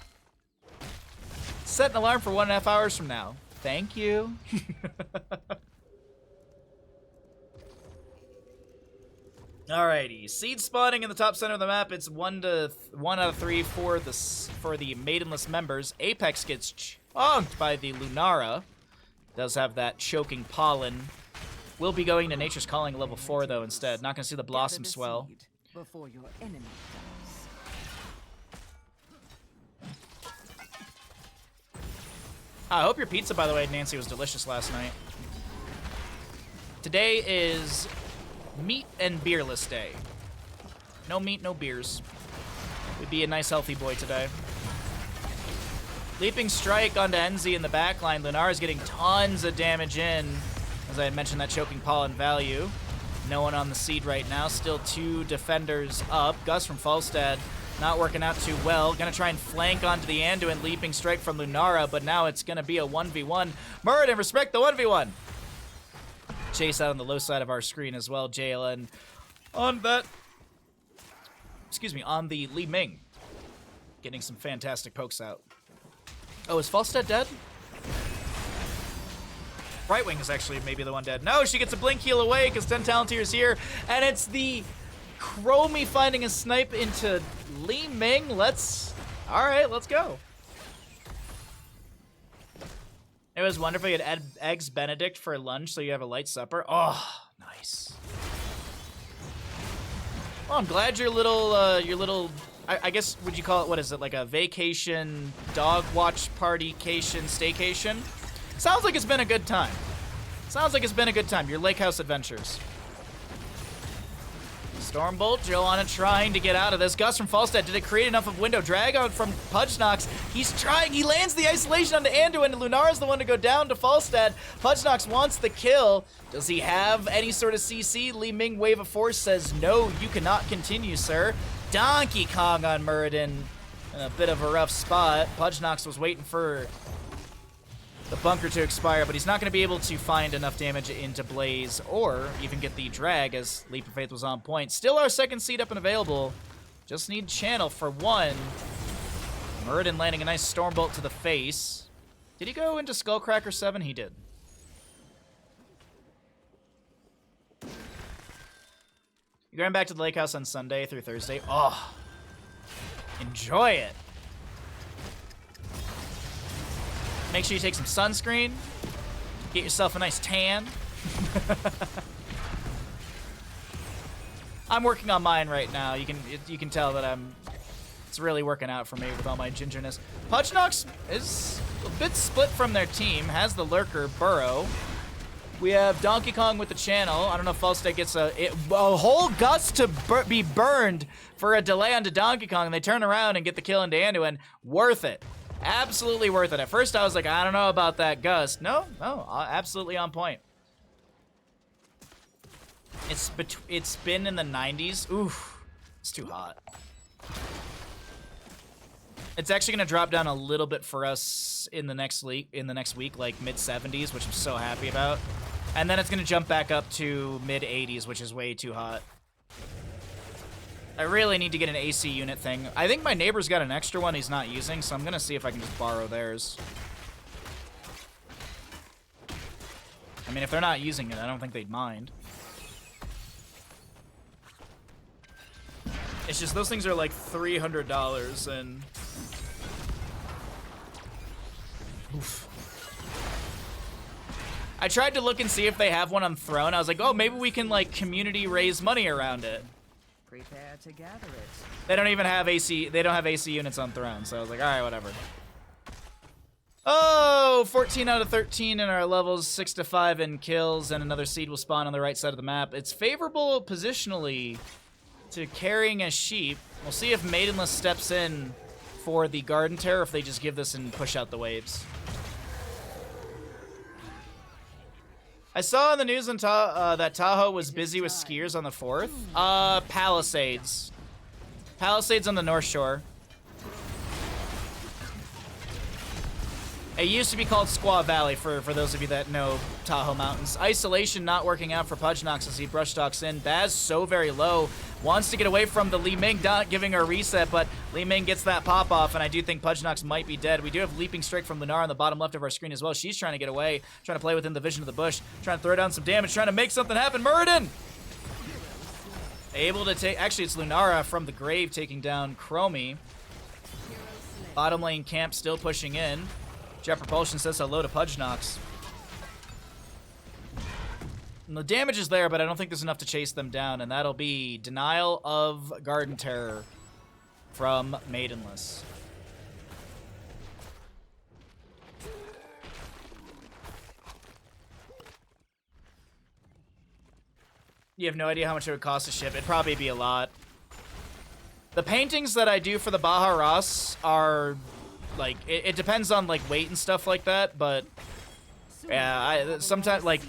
Set an alarm for 1.5 hours from now. Thank you. Alrighty, seed spawning in the top center of the map. It's 1 out of 3 for the Maidenless members. Apex gets chunked by the Lunara. Does have that choking pollen. Will be going to Nature's Calling level 4 though instead. Not gonna see the blossom swell. Before your enemy does. I hope your pizza, by the way, Nancy, was delicious last night. Today is meat and beerless day. No meat, no beers. Would be a nice healthy boy today. Leaping strike onto Enzi in the backline. Lunara's getting tons of damage in. As I had mentioned, that choking pollen value. No one on the seed right now. Still 2 defenders up. Gus from Falstad not working out too well. Gonna try and flank onto the Anduin. Leaping strike from Lunara, but now it's gonna be a 1v1. Muradin, respect the 1v1. Chase out on the low side of our screen as well. JLN on that. Excuse me, on the Li Ming. Getting some fantastic pokes out. Oh, is Falstad dead? Brightwing is actually maybe the one dead. No, she gets a blink heal away because 10 Talonteer's here. And it's the Chromie finding a snipe into Li Ming. Alright, let's go. It was wonderful. You had Eggs Benedict for lunch, so you have a light supper. Oh, nice. Well, I'm glad your little, I guess, would you call it, what is it, like a vacation, dog watch party-cation, staycation? Sounds like it's been a good time. Sounds like it's been a good time. Your lake house adventures. Stormbolt, Joanna trying to get out of this. Gus from Falstad, did it create enough of window drag out from Pudgenox? He's trying, he lands the isolation onto Anduin, and Lunara's the one to go down to Falstad. Pudgenox wants the kill. Does he have any sort of CC? Li Ming Wave of Force says, no, you cannot continue, sir. Donkey Kong on Muradin in a bit of a rough spot. Pudgenox was waiting for the bunker to expire, but he's not going to be able to find enough damage into Blaze or even get the drag as Leap of Faith was on point. Still our second seed up and available. Just need Channel for 1. Muradin landing a nice Stormbolt to the face. Did he go into Skullcracker 7? He did. You're going back to the lake house on Sunday through Thursday. Oh, enjoy it. Make sure you take some sunscreen. Get yourself a nice tan. I'm working on mine right now. You can tell that it's really working out for me with all my gingerness. Pudgenox is a bit split from their team. Has the Lurker Burrow. We have Donkey Kong with the Channel. I don't know if Falstad gets a whole Gus to be burned for a delay onto Donkey Kong, and they turn around and get the kill into Anduin. Worth it. Absolutely worth it. At first I was like, I don't know about that Gus. No, absolutely on point. It's been in the 90s. Oof, it's too hot. It's actually gonna drop down a little bit for us in the next week, like mid 70s, which I'm so happy about. And then it's gonna jump back up to mid 80s, which is way too hot. I really need to get an AC unit thing. I think my neighbor's got an extra one he's not using, so I'm gonna see if I can just borrow theirs. I mean, if they're not using it, I don't think they'd mind. It's just those things are like $300 and... Oof. I tried to look and see if they have one on Throne. I was like, oh, maybe we can like community raise money around it. Prepare to gather it. They don't even have AC. They don't have AC units on Throne, so I was like, all right, whatever. Oh, 14 out of 13 in our levels, 6 to 5 in kills, and another seed will spawn on the right side of the map. It's favorable positionally to carrying a sheep. We'll see if Maidenless steps in for the Garden Terror, if they just give this and push out the waves. I saw on the news that Tahoe was busy with skiers on the 4th. Palisades. Palisades on the North Shore. It used to be called Squaw Valley, for those of you that know Tahoe Mountains. Isolation not working out for Pudgenox as he brush stalks in. Baz so very low. Wants to get away from the Li Ming, not giving her a reset, but Li Ming gets that pop off, and I do think Pudgenox might be dead. We do have Leaping Strike from Lunar on the bottom left of our screen as well. She's trying to get away, trying to play within the vision of the bush, trying to throw down some damage, trying to make something happen. Muradin! Able to take... Actually, it's Lunara from the grave taking down Chromie. Bottom lane camp still pushing in. Jet Propulsion says hello to Pudgenox. And the damage is there, but I don't think there's enough to chase them down, and that'll be Denial of Garden Terror from Maidenless. You have no idea how much it would cost to ship. It'd probably be a lot. The paintings that I do for the Baja Ras are... Like, it depends on, like, weight and stuff like that, but, yeah, sometimes, like,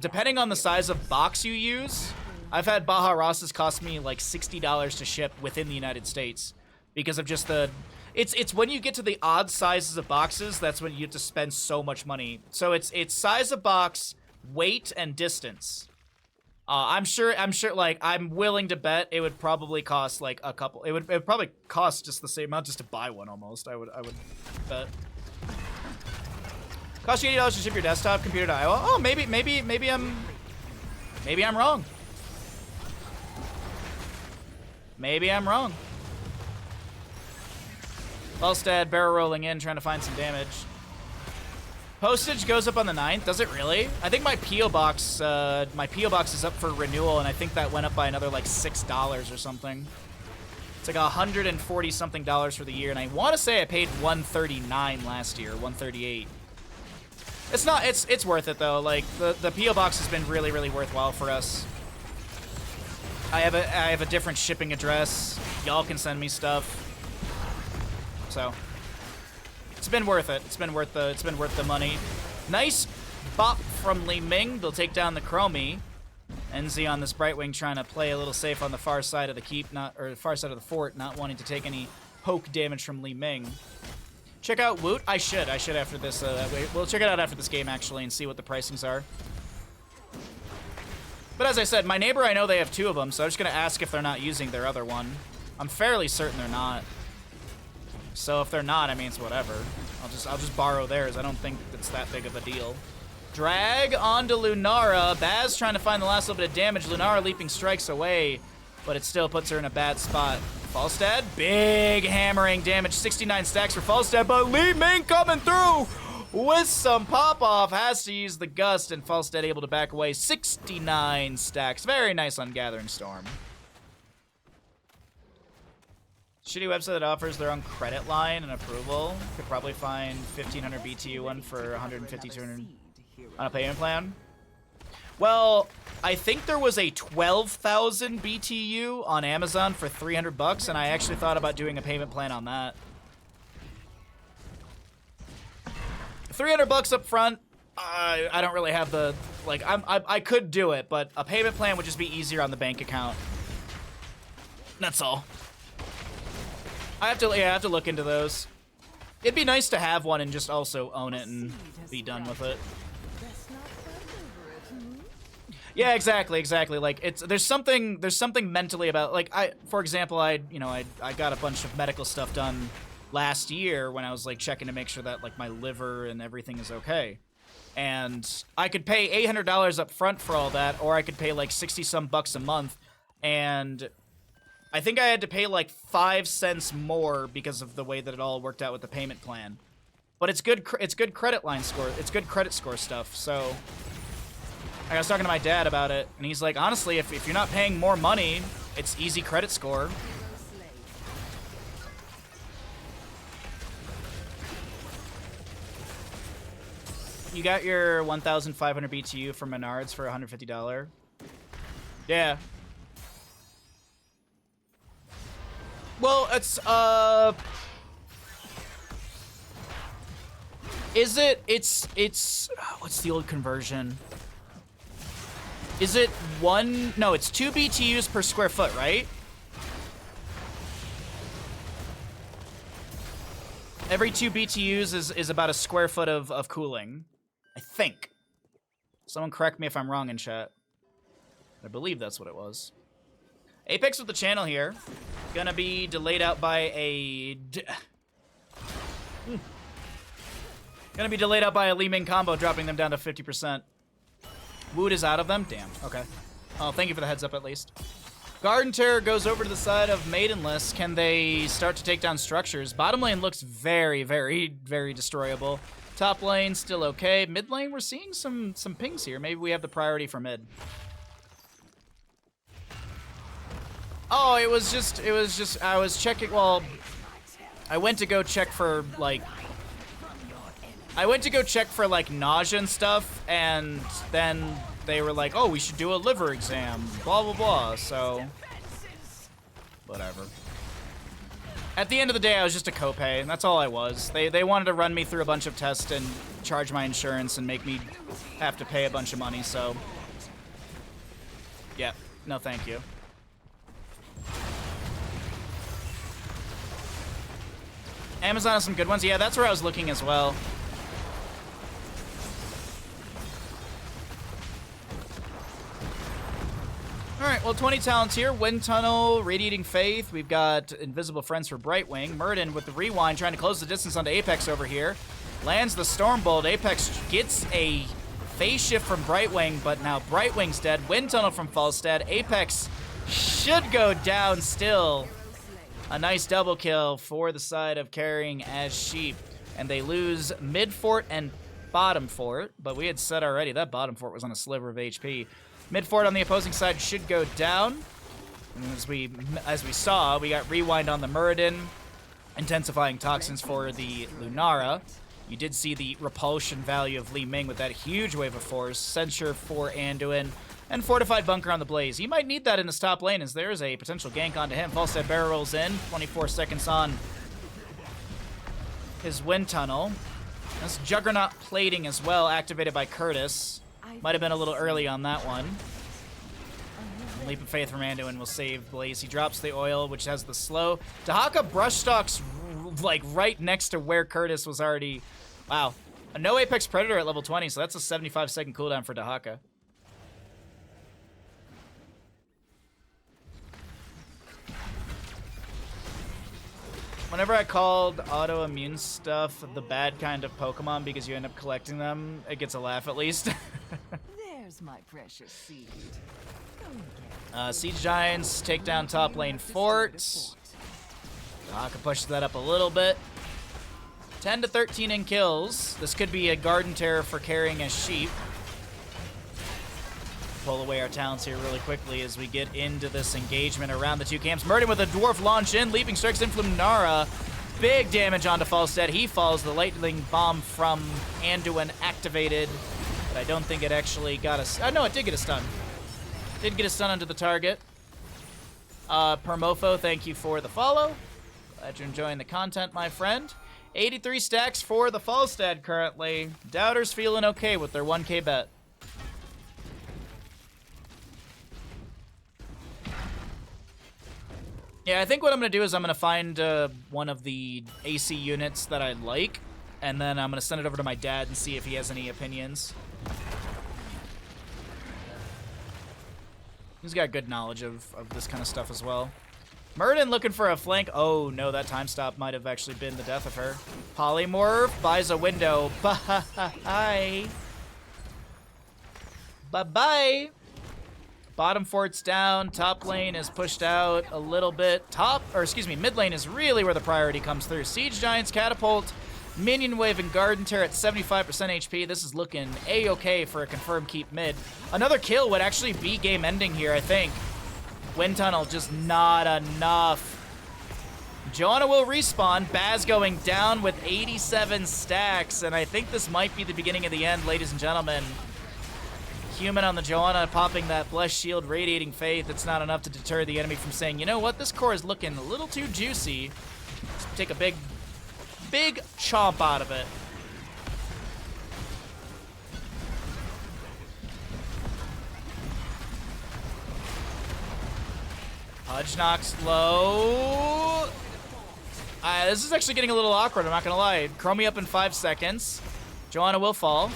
depending on the size of box you use, I've had Baja Rosses cost me, like, $60 to ship within the United States because of just the... It's when you get to the odd sizes of boxes, that's when you have to spend so much money. So it's size of box, weight, and distance. I'm sure, like, I'm willing to bet it would probably cost, like, a couple... It would probably cost just the same amount just to buy one, almost. I would bet. Cost you $80 to ship your desktop computer to Iowa? Oh, maybe I'm wrong. Maybe I'm wrong. Volstad barrel rolling in, trying to find some damage. Postage goes up on the 9th. Does it really? I think my P.O. Box is up for renewal, and I think that went up by another, like, $6 or something. It's like $140 something for the year, and I want to say I paid $139 last year, $138. It's not. It's worth it though. Like the P.O. Box has been really, really worthwhile for us. I have a different shipping address. Y'all can send me stuff. So. It's been worth it. It's been worth the money. Nice bop from Li Ming. They'll take down the Chromie. NZ on this Brightwing trying to play a little safe on the far side of the keep, far side of the fort, not wanting to take any poke damage from Li Ming. Check out Woot. I should after this. We'll check it out after this game actually and see what the pricings are. But as I said, my neighbor, I know they have 2 of them, so I'm just gonna ask if they're not using their other one. I'm fairly certain they're not. So if they're not, I mean, it's whatever. I'll just borrow theirs. I don't think it's that big of a deal. Drag onto Lunara. Baz trying to find the last little bit of damage. Lunara leaping strikes away, but it still puts her in a bad spot. Falstad, big hammering damage. 69 stacks for Falstad, but Li Ming coming through with some pop-off. Has to use the Gust, and Falstad able to back away. 69 stacks. Very nice on Gathering Storm. Shitty website that offers their own credit line and approval. Could probably find 1,500 BTU one for 150, 200 on a payment plan. Well, I think there was a 12,000 BTU on Amazon for 300 bucks, and I actually thought about doing a payment plan on that. 300 bucks up front. I don't really have the I could do it, but a payment plan would just be easier on the bank account. That's all. I have to look into those. It'd be nice to have one and just also own it and be done with it. Yeah, exactly. Like there's something mentally about, like, for example, I got a bunch of medical stuff done last year when I was like checking to make sure that like my liver and everything is okay. And I could pay $800 up front for all that, or I could pay like 60 some bucks a month, and I think I had to pay like 5 cents more because of the way that it all worked out with the payment plan. But it's good. It's good credit line score. It's good credit score stuff. So I was talking to my dad about it, and he's like, honestly, if you're not paying more money, it's easy credit score. You got your 1,500 BTU from Menards for $150. Yeah. Well, it's is it? It's what's the old conversion? Is it one? No, it's 2 BTUs per square foot, right? Every 2 BTUs is about a square foot of cooling, I think. Someone correct me if I'm wrong in chat. I believe that's what it was. Apex with the channel here. Gonna be delayed out by a... Gonna be delayed out by a Li Ming combo, dropping them down to 50%. Wood is out of them? Damn, okay. Oh, thank you for the heads up at least. Garden Terror goes over to the side of Maidenless. Can they start to take down structures? Bottom lane looks very, very, very destroyable. Top lane, still okay. Mid lane, we're seeing some pings here. Maybe we have the priority for mid. Oh, it was just, I was checking, well, I went to go check for, like, nausea and stuff, and then they were like, oh, we should do a liver exam, blah, blah, blah, so, whatever. At the end of the day, I was just a copay, and that's all I was. They wanted to run me through a bunch of tests and charge my insurance and make me have to pay a bunch of money, so, yeah, no thank you. Amazon has some good ones. Yeah, that's where I was looking as well. Alright, well, 20 talents here. Wind Tunnel, Radiating Faith. We've got Invisible Friends for Brightwing. Murden with the rewind, trying to close the distance onto Apex over here. Lands the Stormbolt. Apex gets a phase shift from Brightwing, but now Brightwing's dead. Wind Tunnel from Falstad. Apex should go down still. A nice double kill for the side of Carrying as Sheep. And they lose mid fort and bottom fort. But we had said already that bottom fort was on a sliver of HP. Mid fort on the opposing side should go down. And as we saw, we got rewind on the Muradin. Intensifying toxins for the Lunara. You did see the repulsion value of Li Ming with that huge wave of force. Censure for Anduin. And Fortified Bunker on the Blaze. He might need that in his top lane as there is a potential gank onto him. Falstad barrel rolls in. 24 seconds on his Wind Tunnel. This Juggernaut plating as well, activated by Curtis. Might have been a little early on that one. Leap of Faith from Anduin will save Blaze. He drops the oil, which has the slow. Dahaka brushstalks like right next to where Curtis was already. Wow. A no Apex Predator at level 20, so that's a 75-second cooldown for Dahaka. Whenever I called autoimmune stuff the bad kind of Pokemon because you end up collecting them, it gets a laugh at least. There's my precious seed. Siege Giants take down top lane fort. Dahaka pushes that up a little bit. 10 to 13 in kills. This could be a Garden Terror for Carrying as Sheep. Pull away our talents here really quickly as we get into this engagement around the two camps. Murden with a Dwarf launch in, leaping strikes in from Nara. Big damage onto Falstad. He falls. The lightning bomb from Anduin activated, but I don't think it actually got us. No, it did get a stun. Did get a stun onto the target. Permofo, thank you for the follow. Glad you're enjoying the content, my friend. 83 stacks for the Falstad currently. Doubters feeling okay with their 1K bet. Yeah, I think what I'm going to do is I'm going to find one of the AC units that I like, and then I'm going to send it over to my dad and see if he has any opinions. He's got good knowledge of this kind of stuff as well. Murden looking for a flank. Oh, no, that time stop might have actually been the death of her. Polymorph buys a window. Bye. Bye-bye. Bottom fort's down. Top lane is pushed out a little bit. Mid lane is really where the priority comes through. Siege Giants, Catapult, Minion Wave, and Garden Tear at 75% HP. This is looking A-okay for a confirmed keep mid. Another kill would actually be game ending here, I think. Wind Tunnel, just not enough. Joanna will respawn. Baz going down with 87 stacks, and I think this might be the beginning of the end, ladies and gentlemen. Human on the Joanna popping that Blessed Shield, Radiating Faith. It's not enough to deter the enemy from saying, you know what, this core is looking a little too juicy. Let's take a big chomp out of it. Pudge knocks low. This is actually getting a little awkward, I'm not gonna lie. Chromie up in 5 seconds. Joanna will fall.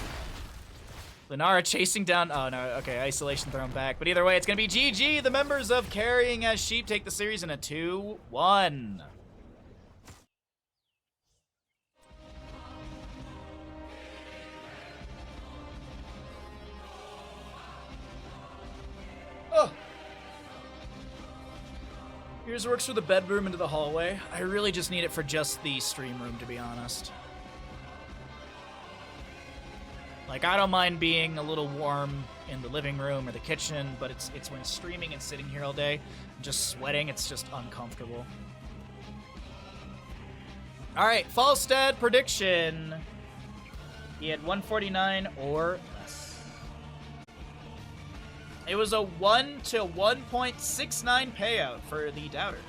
Lunara chasing down. Oh, no. Okay, isolation thrown back. But either way, it's going to be GG. The members of Carrying as Sheep take the series in a 2-1. Oh. Here's works for the bedroom into the hallway. I really just need it for just the stream room, to be honest. Like, I don't mind being a little warm in the living room or the kitchen, but it's when streaming and sitting here all day and just sweating, it's just uncomfortable. All right, Falstad prediction. He had 149 or less. It was a 1 to 1.69 payout for the doubters.